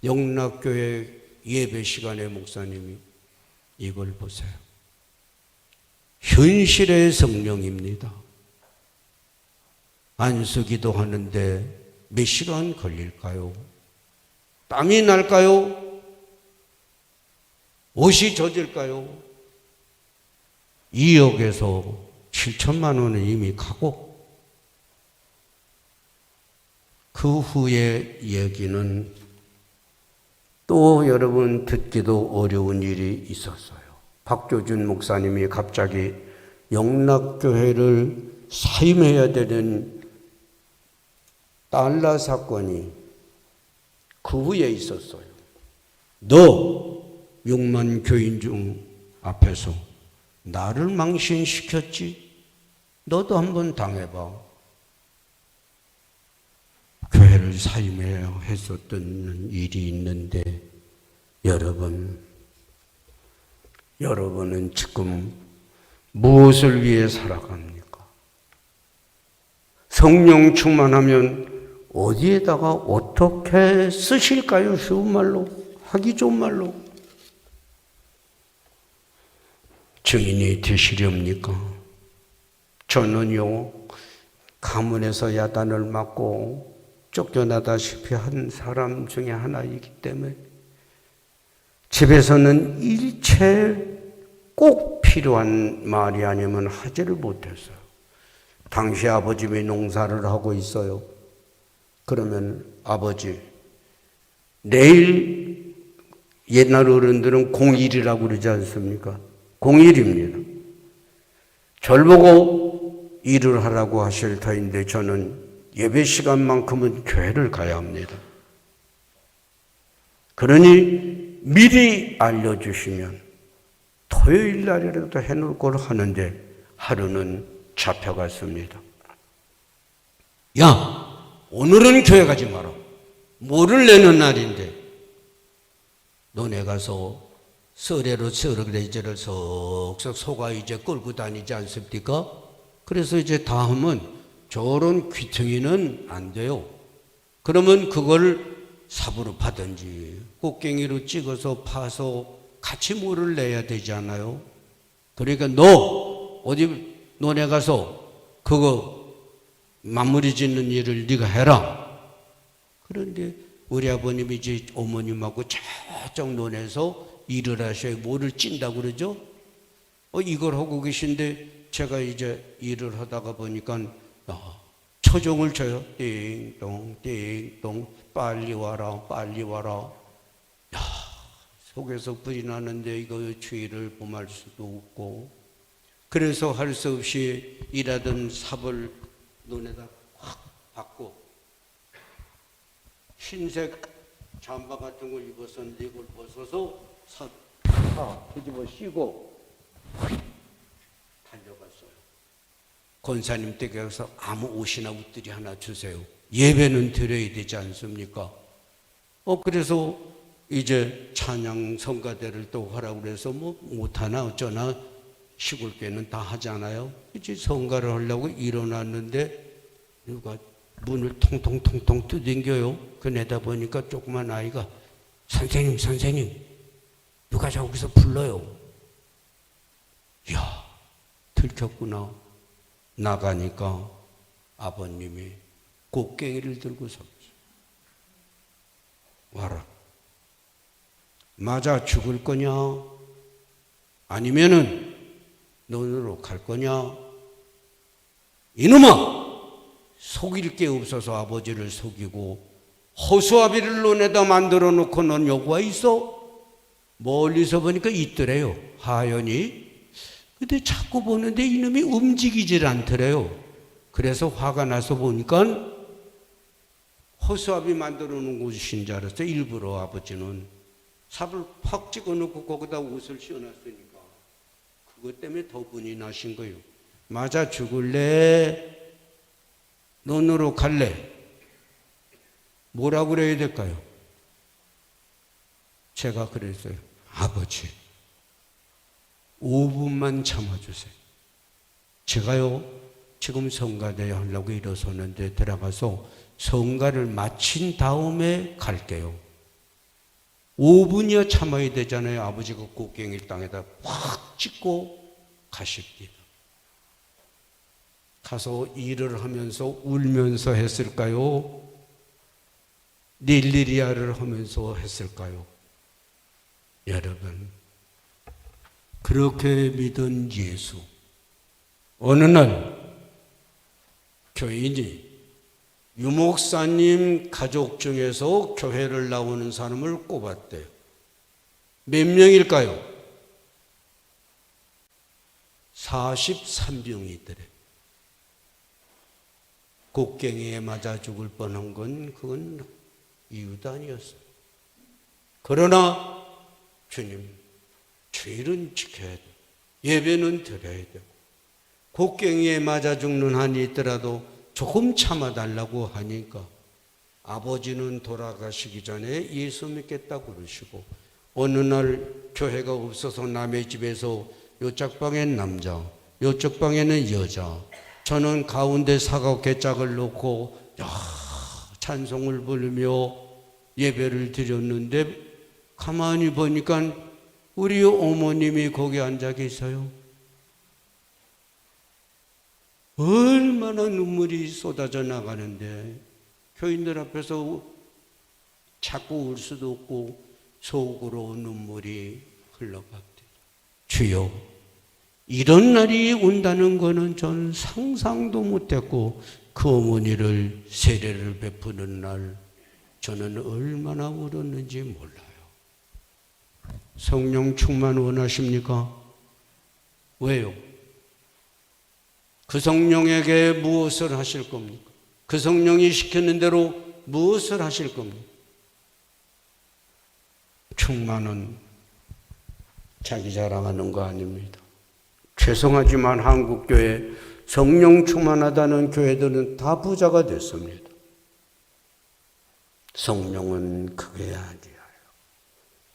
영락교회 예배 시간에 목사님이 이걸 보세요. 현실의 성령입니다. 안수기도 하는데 몇 시간 걸릴까요? 땀이 날까요? 옷이 젖을까요? 2억에서 7천만 원은 이미 가고, 그 후에 얘기는 또 여러분 듣기도 어려운 일이 있었어요. 박조준 목사님이 갑자기 영락교회를 사임해야 되는 달러 사건이 그 후에 있었어요. 너 6만 교인 중 앞에서 나를 망신시켰지? 너도 한번 당해봐. 교회를 사임해야 했었던 일이 있는데, 여러분은 지금 무엇을 위해 살아갑니까? 성령 충만하면 어디에다가 어떻게 쓰실까요? 쉬운 말로, 하기 좋은 말로. 증인이 되시렵니까? 저는요, 가문에서 야단을 맞고 쫓겨나다시피 한 사람 중에 하나이기 때문에 집에서는 일체 꼭 필요한 말이 아니면 하지를 못했어요. 당시 아버님이 농사를 하고 있어요. 그러면 아버지, 내일, 옛날 어른들은 공일이라고 그러지 않습니까? 공일입니다. 절 보고 일을 하라고 하실 터인데 저는 예배 시간만큼은 교회를 가야 합니다. 그러니 미리 알려주시면 토요일 날이라도 해놓을 걸 하는데 하루는 잡혀갔습니다. 야, 오늘은 교회 가지 마라. 뭐를 내는 날인데 너네 가서 서래로 서래제를 석석 속아 이제 끌고 다니지 않습니까? 그래서 이제 다음은 저런 귀퉁이는 안 돼요. 그러면 그걸 삽으로 파든지 꽃갱이로 찍어서 파서 같이 물을 내야 되잖아요. 그러니까 너 어디 논에 가서 그거 마무리 짓는 일을 네가 해라. 그런데 우리 아버님이 이제 어머님하고 저쪽 논에서 일을 하셔야 뭐를 찐다고 그러죠? 이걸 하고 계신데 제가 이제 일을 하다가 보니까 초종을 쳐요. 띵동 띵동 빨리 와라 빨리 와라. 야, 속에서 불이 나는데 이거 추위를 범할 수도 없고, 그래서 할 수 없이 일하던 삽을 눈에다 확 박고 흰색 잠바 같은 걸 입었었는데 이걸 벗어서 삽 뒤집어 씌고 달려갔어요. 권사님 댁에 가서 아무 옷이나 옷들이 하나 주세요. 예배는 드려야 되지 않습니까? 그래서 이제 찬양 성가대를 또 하라고 그래서 뭐 못하나 어쩌나 시골교회는 다 하잖아요. 이제 성가를 하려고 일어났는데 누가 문을 통통통통 두들겨요. 그 내다 보니까 조그만 아이가 선생님 누가 저기서 불러요. 이야, 들켰구나. 나가니까 아버님이 곡괭이를 들고 섰어요. 와라. 맞아 죽을 거냐? 아니면은 논으로 갈 거냐? 이놈아! 속일 게 없어서 아버지를 속이고 허수아비를 논에다 만들어 놓고 넌 여기와 있어? 멀리서 보니까 있더래요. 하연이. 근데 자꾸 보는데 이놈이 움직이질 않더래요. 그래서 화가 나서 보니까 허수아비 만들어 놓은 곳인 줄 알았어요. 일부러 아버지는 삽을 팍 찍어 놓고 거기다 옷을 씌워놨으니까 그것 때문에 더 분이 나신 거예요. 맞아 죽을래? 논으로 갈래? 뭐라고 그래야 될까요? 제가 그랬어요. 아버지, 5분만 참아주세요. 제가요, 지금 성가대회 하려고 일어서는데 들어가서 성가를 마친 다음에 갈게요. 5분이야 참아야 되잖아요. 아버지가 곡괭이 땅에다 확 찍고 가십니다. 가서 일을 하면서 울면서 했을까요? 릴리리아를 하면서 했을까요? 여러분, 그렇게 믿은 예수, 어느 날 교인이 유목사님 가족 중에서 교회를 나오는 사람을 꼽았대요. 몇 명일까요? 43명이더래. 곡괭이에 맞아 죽을 뻔한 건 그건 이유도 아니었어요. 그러나 주님, 주일은 지켜야 돼. 예배는 드려야 되고, 곡괭이에 맞아 죽는 한이 있더라도 조금 참아달라고 하니까 아버지는 돌아가시기 전에 예수 믿겠다고 그러시고, 어느 날 교회가 없어서 남의 집에서 요쪽 방엔 남자, 요쪽 방에는 여자, 저는 가운데 사각개 짝을 놓고 찬송을 부르며 예배를 드렸는데 가만히 보니까 우리 어머님이 거기 앉아 계세요. 얼마나 눈물이 쏟아져 나가는데 교인들 앞에서 자꾸 울 수도 없고 속으로 눈물이 흘러갑니다. 주여, 이런 날이 온다는 것은 전 상상도 못했고 그 어머니를 세례를 베푸는 날 저는 얼마나 울었는지 몰라요. 성령 충만 원하십니까? 왜요? 그 성령에게 무엇을 하실 겁니까? 그 성령이 시키는 대로 무엇을 하실 겁니까? 충만은 자기 자랑하는 거 아닙니다. 죄송하지만 한국교회 성령 충만하다는 교회들은 다 부자가 됐습니다. 성령은 그게 아니에요.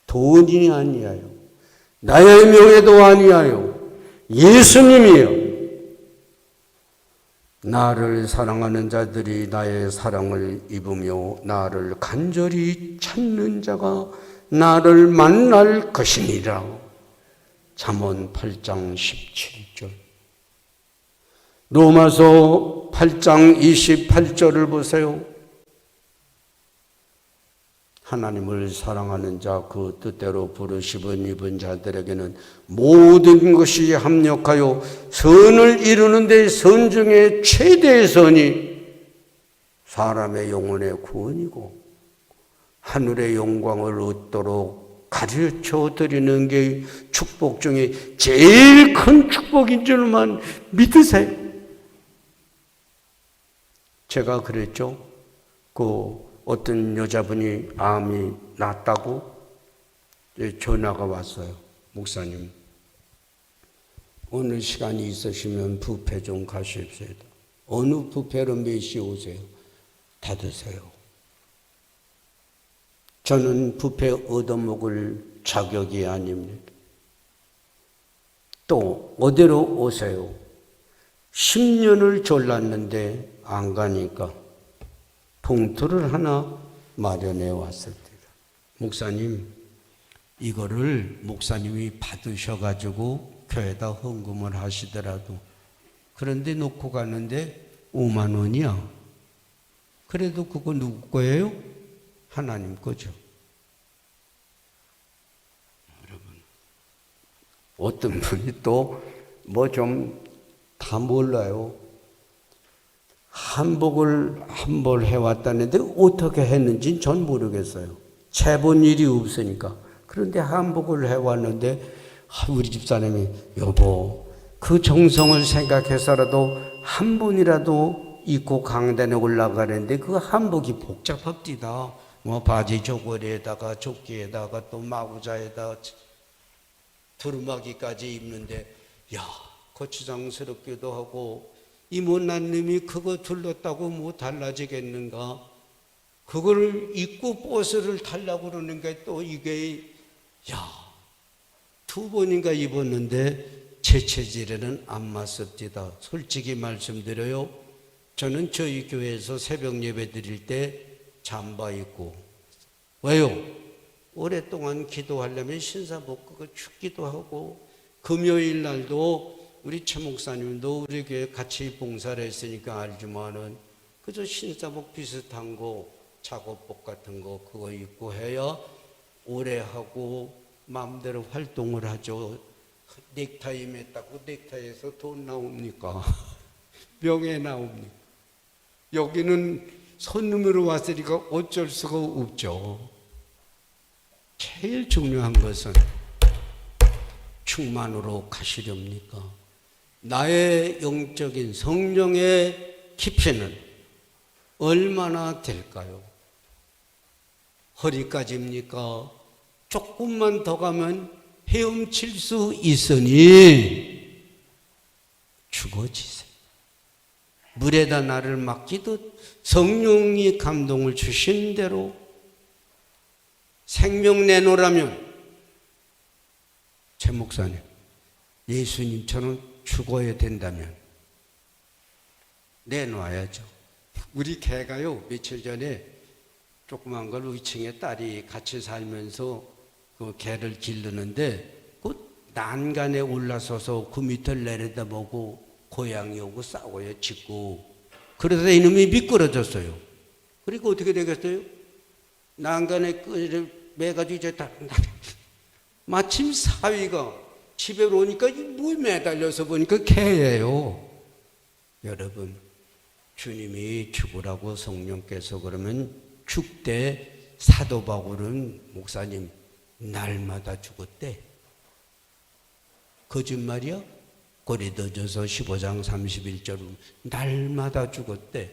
돈이 아니에요. 나의 명예도 아니에요. 예수님이에요. 나를 사랑하는 자들이 나의 사랑을 입으며 나를 간절히 찾는 자가 나를 만날 것이니라. 잠언 8장 17절. 로마서 8장 28절을 보세요. 하나님을 사랑하는 자, 그 뜻대로 부르심을 입은 자들에게는 모든 것이 합력하여 선을 이루는 데 선 중에 최대의 선이 사람의 영혼의 구원이고 하늘의 영광을 얻도록 가르쳐 드리는 게 축복 중에 제일 큰 축복인 줄만 믿으세요. 제가 그랬죠. 어떤 여자분이 암이 났다고 전화가 왔어요. 목사님, 오늘 시간이 있으시면 뷔페 좀 가십시오. 어느 뷔페로 몇 시에 오세요? 닫으세요. 저는 뷔페 얻어먹을 자격이 아닙니다. 또 어디로 오세요? 10년을 졸랐는데 안 가니까 봉투를 하나 마련해 왔습니다. 목사님, 이거를 목사님이 받으셔가지고 교회에다 헌금을 하시더라도 그런데 놓고 가는데 5만 원이야. 그래도 그거 누구 거예요? 하나님 거죠. 여러분, 어떤 분이 또 뭐 좀 다 몰라요. 한복을 한 벌 해왔다는데 어떻게 했는지는 전 모르겠어요. 재본 일이 없으니까. 그런데 한복을 해왔는데 우리 집사람이 여보, 그 정성을 생각해서라도 한 번이라도 입고 강단에 올라가는데 그 한복이 복잡합디다. 뭐 바지 저고리에다가 조끼에다가 또 마구자에다 두루마기까지 입는데 야, 거추장스럽기도 하고 이 못난 놈이 그거 둘렀다고 뭐 달라지겠는가? 그걸 입고 버스를 타려고 그러는 게 또 이게 두 번인가 입었는데 제 체질에는 안 맞습니다. 솔직히 말씀드려요. 저는 저희 교회에서 새벽 예배 드릴 때 잠바 입고 왜요? 오랫동안 기도하려면 신사복고 춥기도 하고 금요일 날도 우리 최 목사님도 우리 교회 같이 봉사를 했으니까 알지만은 그저 신사복 비슷한 거 작업복 같은 거 그거 입고 해야 오래 하고 마음대로 활동을 하죠. 넥타이 맸다고 넥타이에서 돈 나옵니까? 명예 나옵니까? 여기는 손님으로 왔으니까 어쩔 수가 없죠. 제일 중요한 것은 충만으로 가시렵니까? 나의 영적인 성령의 깊이는 얼마나 될까요? 허리까지입니까? 조금만 더 가면 헤엄칠 수 있으니 죽어지세요. 물에다 나를 맡기듯 성령이 감동을 주신 대로 생명 내놓으라면 최 목사님 예수님처럼 죽어야 된다면 내놔야죠. 우리 개가요 며칠 전에 조그만 걸 위층에 딸이 같이 살면서 그 개를 기르는데 그 난간에 올라서서 그 밑을 내려다보고 고양이 오고 싸워요. 짖고 그러다 이놈이 미끄러졌어요. 그리고 어떻게 되겠어요? 난간에 끈을 매가지고 이제 다 마침 사위가 집에 오니까 뭐 매달려서 보니까 개예요. 여러분 주님이 죽으라고 성령께서 그러면 죽대 사도 바울은 목사님 날마다 죽었대. 거짓말이야? 고린도전서 15장 31절 날마다 죽었대.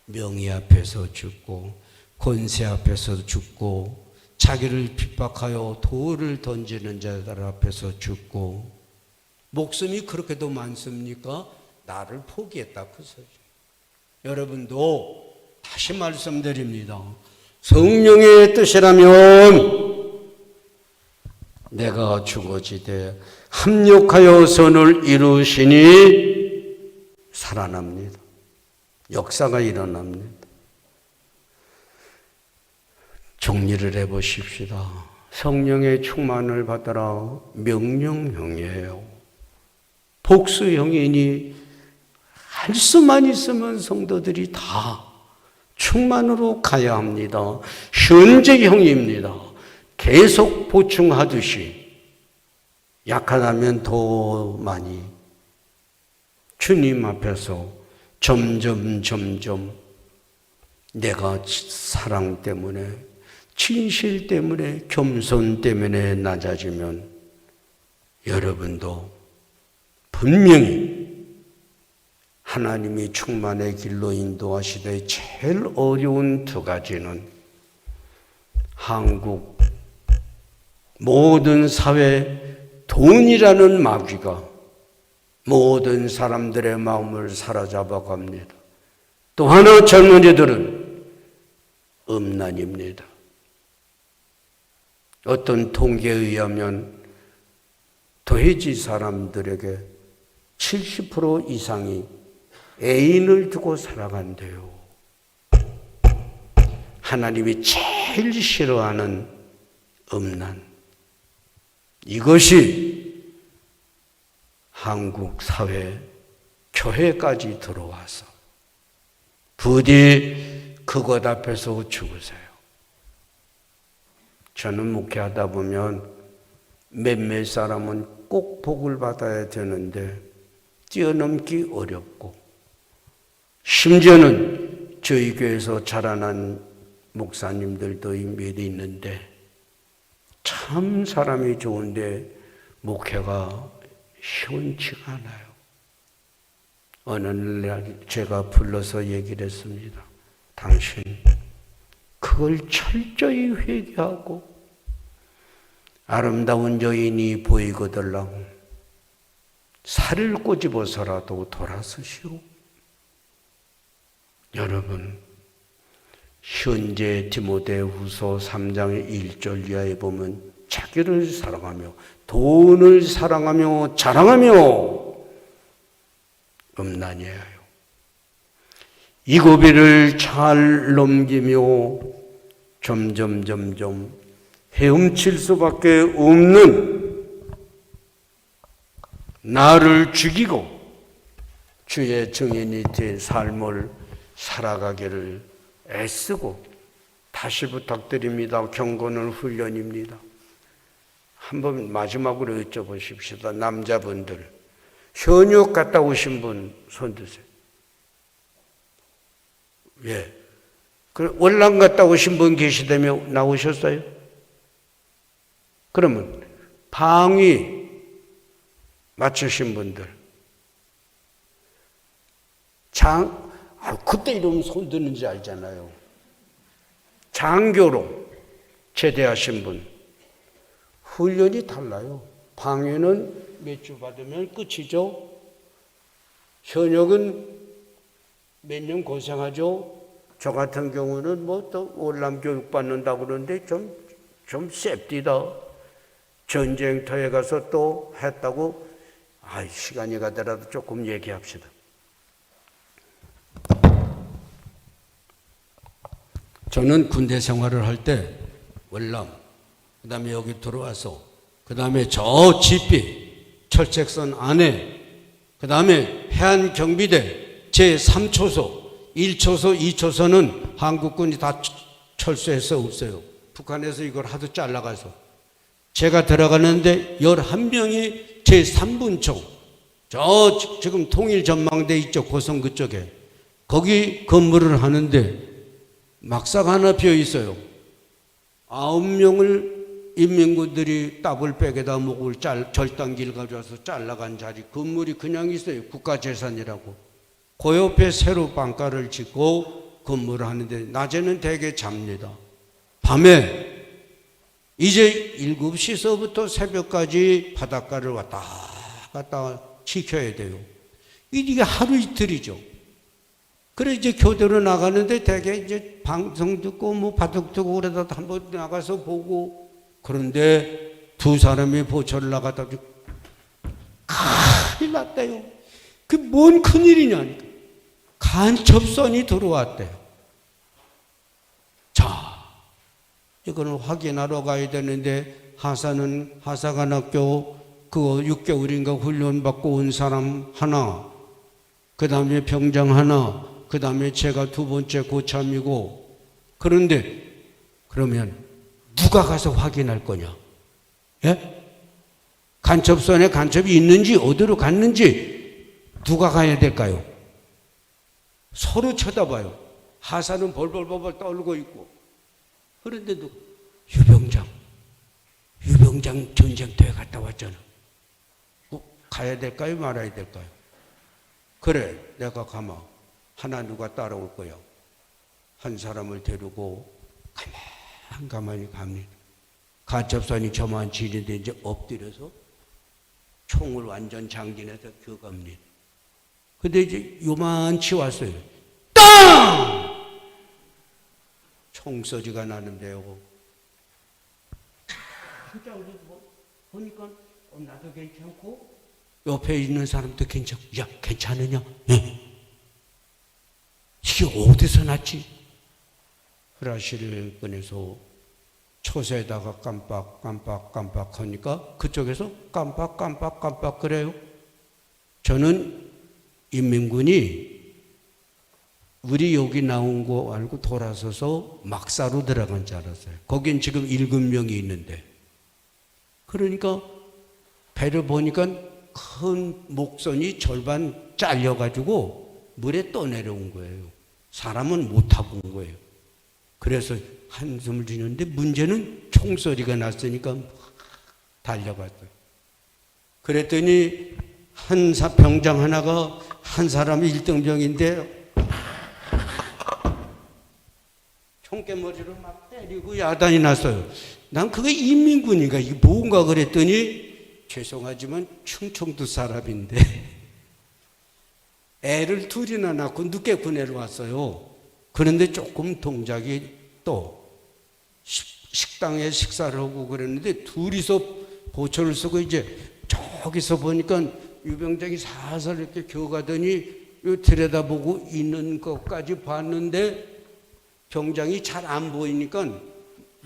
명의 앞에서 죽고 권세 앞에서 죽고 자기를 핍박하여 돌을 던지는 자들 앞에서 죽고 목숨이 그렇게도 많습니까? 나를 포기했다 그 소리. 여러분도 다시 말씀드립니다. 성령의 뜻이라면 내가 죽어지되 합력하여 선을 이루시니 살아납니다. 역사가 일어납니다. 정리를 해보십시다. 성령의 충만을 받으라 명령형이에요. 복수형이니 할 수만 있으면 성도들이 다 충만으로 가야 합니다. 현재형입니다. 계속 보충하듯이 약하다면 더 많이 주님 앞에서 점점 내가 사랑 때문에 진실 때문에 겸손 때문에 낮아지면 여러분도 분명히 하나님이 충만의 길로 인도하시되 제일 어려운 두 가지는 한국 모든 사회 돈이라는 마귀가 모든 사람들의 마음을 사로잡아 갑니다. 또 하나 젊은이들은 음란입니다. 어떤 통계에 의하면 도해지 사람들에게 70% 이상이 애인을 두고 살아간대요. 하나님이 제일 싫어하는 음란. 이것이 한국 사회, 교회까지 들어와서 부디 그것 앞에서 죽으세요. 저는 목회하다 보면 몇몇 사람은 꼭 복을 받아야 되는데 뛰어넘기 어렵고 심지어는 저희 교회에서 자라난 목사님들도 몇 있는데 참 사람이 좋은데 목회가 시원치가 않아요. 어느 날 제가 불러서 얘기를 했습니다. 당신 그걸 철저히 회개하고 아름다운 여인이 보이거들랑 살을 꼬집어서라도 돌아서시오. 여러분, 현재 디모데후서 3장의 1절 이하에 보면 자기를 사랑하며 돈을 사랑하며 자랑하며 음란히 하여 이 고비를 잘 넘기며 점점 헤엄칠 수밖에 없는 나를 죽이고 주의 증인이 된 삶을 살아가기를 애쓰고, 다시 부탁드립니다. 경건은 훈련입니다. 한번 마지막으로 여쭤보십시다. 남자분들, 현역 갔다 오신 분 손 드세요. 예. 월남 갔다 오신 분 계시다며 나오셨어요? 그러면 방위 맞추신 분들, 그때 이러면 손 드는지 알잖아요. 장교로 제대하신 분, 훈련이 달라요. 방위는 몇 주 받으면 끝이죠. 현역은 몇 년 고생하죠. 저 같은 경우는 뭐 또 월남 교육 받는다고 그러는데 좀 셉디다. 전쟁터에 가서 또 했다고, 시간이 가더라도 조금 얘기합시다. 저는 군대 생활을 할 때 월남, 그 다음에 여기 들어와서, 그 다음에 저 지피 철책선 안에, 그 다음에 해안경비대 제3초소, 1초소, 2초소는 한국군이 다 철수해서 없어요. 북한에서 이걸 하도 잘라가서. 제가 들어가는데 11명이 제3분총, 저 지금 통일전망대 있죠, 고성 그쪽에. 거기 근무를 하는데 막상 하나 비어 있어요. 9명을 인민군들이 더블백에다 목을 절단기를 가져와서 잘라간 자리, 건물이 그냥 있어요. 국가재산이라고. 그 옆에 새로 방가를 짓고 근무를 하는데 낮에는 대개 잡니다. 밤에 이제 7시서부터 새벽까지 바닷가를 왔다 갔다 지켜야 돼요. 이게 하루 이틀이죠. 그래 이제 교대로 나가는데 대개 이제 방송 듣고 뭐 바둑 두고 그러다 한번 나가서 보고, 그런데 두 사람이 보초를 나가다 큰일 났대요. 그 뭔 큰일이냐니까. 간첩선이 들어왔대요. 자, 이거는 확인하러 가야 되는데, 하사관학교 그거 6개월인가 훈련받고 온 사람 하나, 그 다음에 병장 하나, 그 다음에 제가 두 번째 고참이고, 그런데 그러면 누가 가서 확인할 거냐? 예? 간첩선에 간첩이 있는지 어디로 갔는지 누가 가야 될까요? 서로 쳐다봐요. 하사는 벌벌벌 떨고 있고. 그런데도 유병장 전쟁터에 갔다 왔잖아. 가야 될까요? 말아야 될까요? 그래, 내가 가마. 하나 누가 따라올 거야. 한 사람을 데리고 가만히 갑니다. 간첩선이 저만 지는데 이제 엎드려서 총을 완전 장전해서 겨갑니다. 근데 이제 요만치 왔어요. 땅! 총소리가 나는데요. 진짜 보니까 나도 괜찮고 옆에 있는 사람도 괜찮고, 야 괜찮으냐? 네. 이게 어디서 났지? 후라시를 꺼내서 초소에다가 깜빡 하니까 그쪽에서 깜빡 그래요. 저는 인민군이 우리 여기 나온 거 알고 돌아서서 막사로 들어간 줄 알았어요. 거긴 지금 7명이 있는데. 그러니까 배를 보니까 큰 목선이 절반 잘려가지고 물에 떠내려온 거예요. 사람은 못 타고 온 거예요. 그래서 한숨을 쉬는데 문제는 총소리가 났으니까 달려갔어요. 그랬더니 병장 하나가, 한 사람이 1등병인데 총깨머리로 막 때리고 야단이 났어요. 난 그게 인민군인가 이게 뭔가 그랬더니 죄송하지만 충청도 사람인데 애를 둘이나 낳고 늦게 군에를 왔어요. 그런데 조금 동작이 또 식당에 식사를 하고 그랬는데 둘이서 보초를 쓰고 이제 저기서 보니까 유병장이 살살 이렇게 겨가더니 들여다보고 있는 것까지 봤는데 병장이 잘 안 보이니까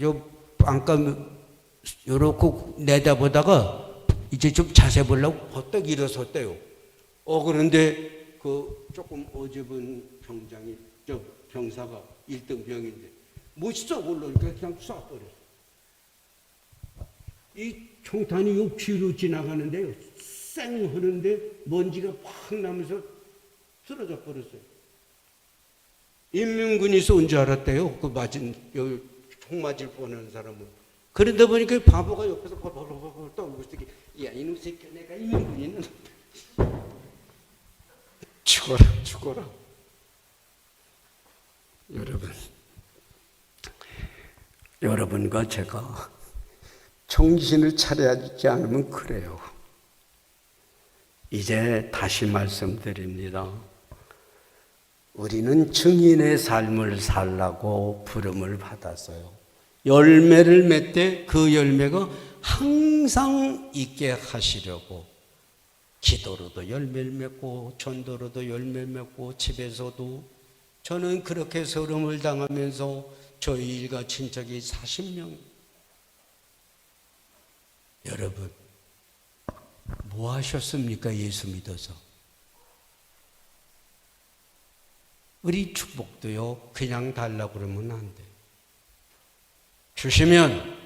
요 안감 요렇게 내다보다가 이제 좀 자세 보려고 버떡 일어섰대요. 그런데 그 조금 어집은 병장이 저 병사가 1등 병인데 멋있어 올라오니까 그냥 쏴버렸어. 이 총탄이 요 뒤로 지나가는데요. 쌩 하는데 먼지가 확 나면서 쓰러져 버렸어요. 인민군에서 온 줄 알았대요. 그 맞은 총 맞을 뻔한 사람은. 그러다 보니까 바보가 옆에서 벌벌벌벌 떠오르고 있더니 야 이놈 새끼 내가 인민군이는 죽어라. 여러분과 제가 정신을 차려야지 않으면 그래요. 이제 다시 말씀드립니다. 우리는 증인의 삶을 살라고 부름을 받았어요. 열매를 맺되 그 열매가 항상 있게 하시려고 기도로도 열매를 맺고 전도로도 열매를 맺고 집에서도 저는 그렇게 서름을 당하면서 저희 일가 친척이 40명. 여러분 뭐 하셨습니까? 예수 믿어서. 우리 축복도요 그냥 달라고 그러면 안 돼. 주시면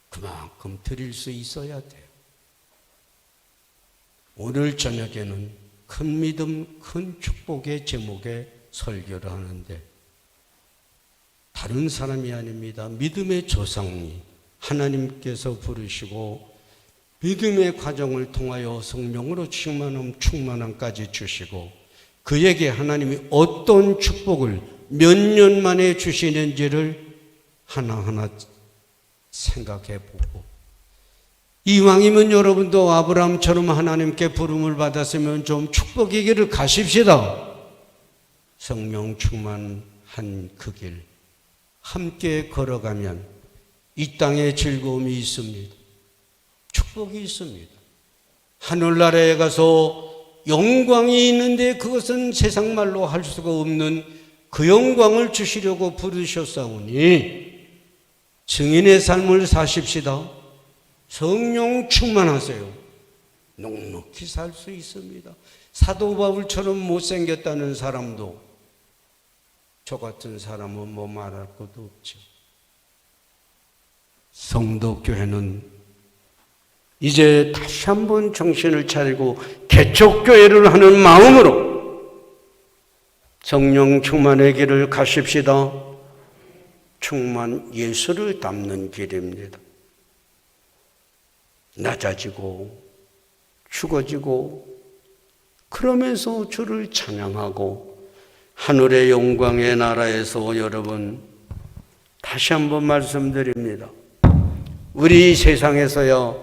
그만큼 드릴 수 있어야 돼요. 오늘 저녁에는 큰 믿음, 큰 축복의 제목의 설교를 하는데 다른 사람이 아닙니다. 믿음의 조상이 하나님께서 부르시고 믿음의 과정을 통하여 성령으로 충만함까지 주시고 그에게 하나님이 어떤 축복을 몇 년 만에 주시는지를 하나하나 생각해 보고 이왕이면 여러분도 아브라함처럼 하나님께 부름을 받았으면 좀 축복의 길을 가십시다. 성령 충만한 그 길 함께 걸어가면 이 땅에 즐거움이 있습니다. 축복이 있습니다. 하늘나라에 가서 영광이 있는데 그것은 세상 말로 할 수가 없는 그 영광을 주시려고 부르셨사오니 증인의 삶을 사십시다. 성령 충만하세요. 넉넉히 살 수 있습니다. 사도 바울처럼 못생겼다는 사람도 저 같은 사람은 뭐 말할 것도 없죠. 성도교회는 이제 다시 한번 정신을 차리고 개척교회를 하는 마음으로 성령 충만의 길을 가십시다. 충만 예수를 닮는 길입니다. 낮아지고 죽어지고 그러면서 주를 찬양하고 하늘의 영광의 나라에서 여러분 다시 한번 말씀드립니다. 우리 세상에서야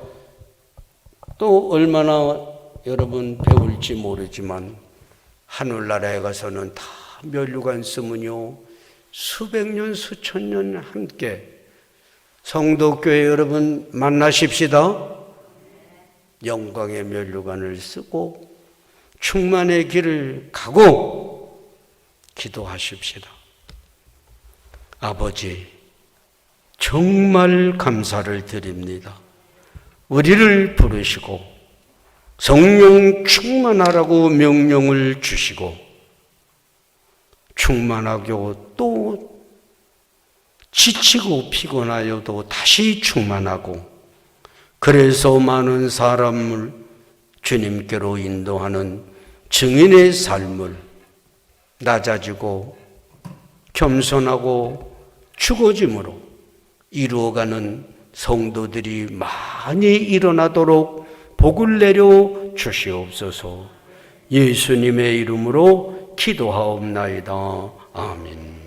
또 얼마나 여러분 배울지 모르지만 하늘나라에 가서는 다 면류관 쓰면요 수백 년 수천 년 함께 성도교회 여러분 만나십시다. 영광의 면류관을 쓰고 충만의 길을 가고 기도하십시다. 아버지 정말 감사를 드립니다. 우리를 부르시고 성령 충만하라고 명령을 주시고 충만하고 또 지치고 피곤하여도 다시 충만하고 그래서 많은 사람을 주님께로 인도하는 증인의 삶을 낮아지고 겸손하고 죽어짐으로 이루어가는 성도들이 많이 일어나도록 복을 내려 주시옵소서. 예수님의 이름으로 기도하옵나이다. 아멘.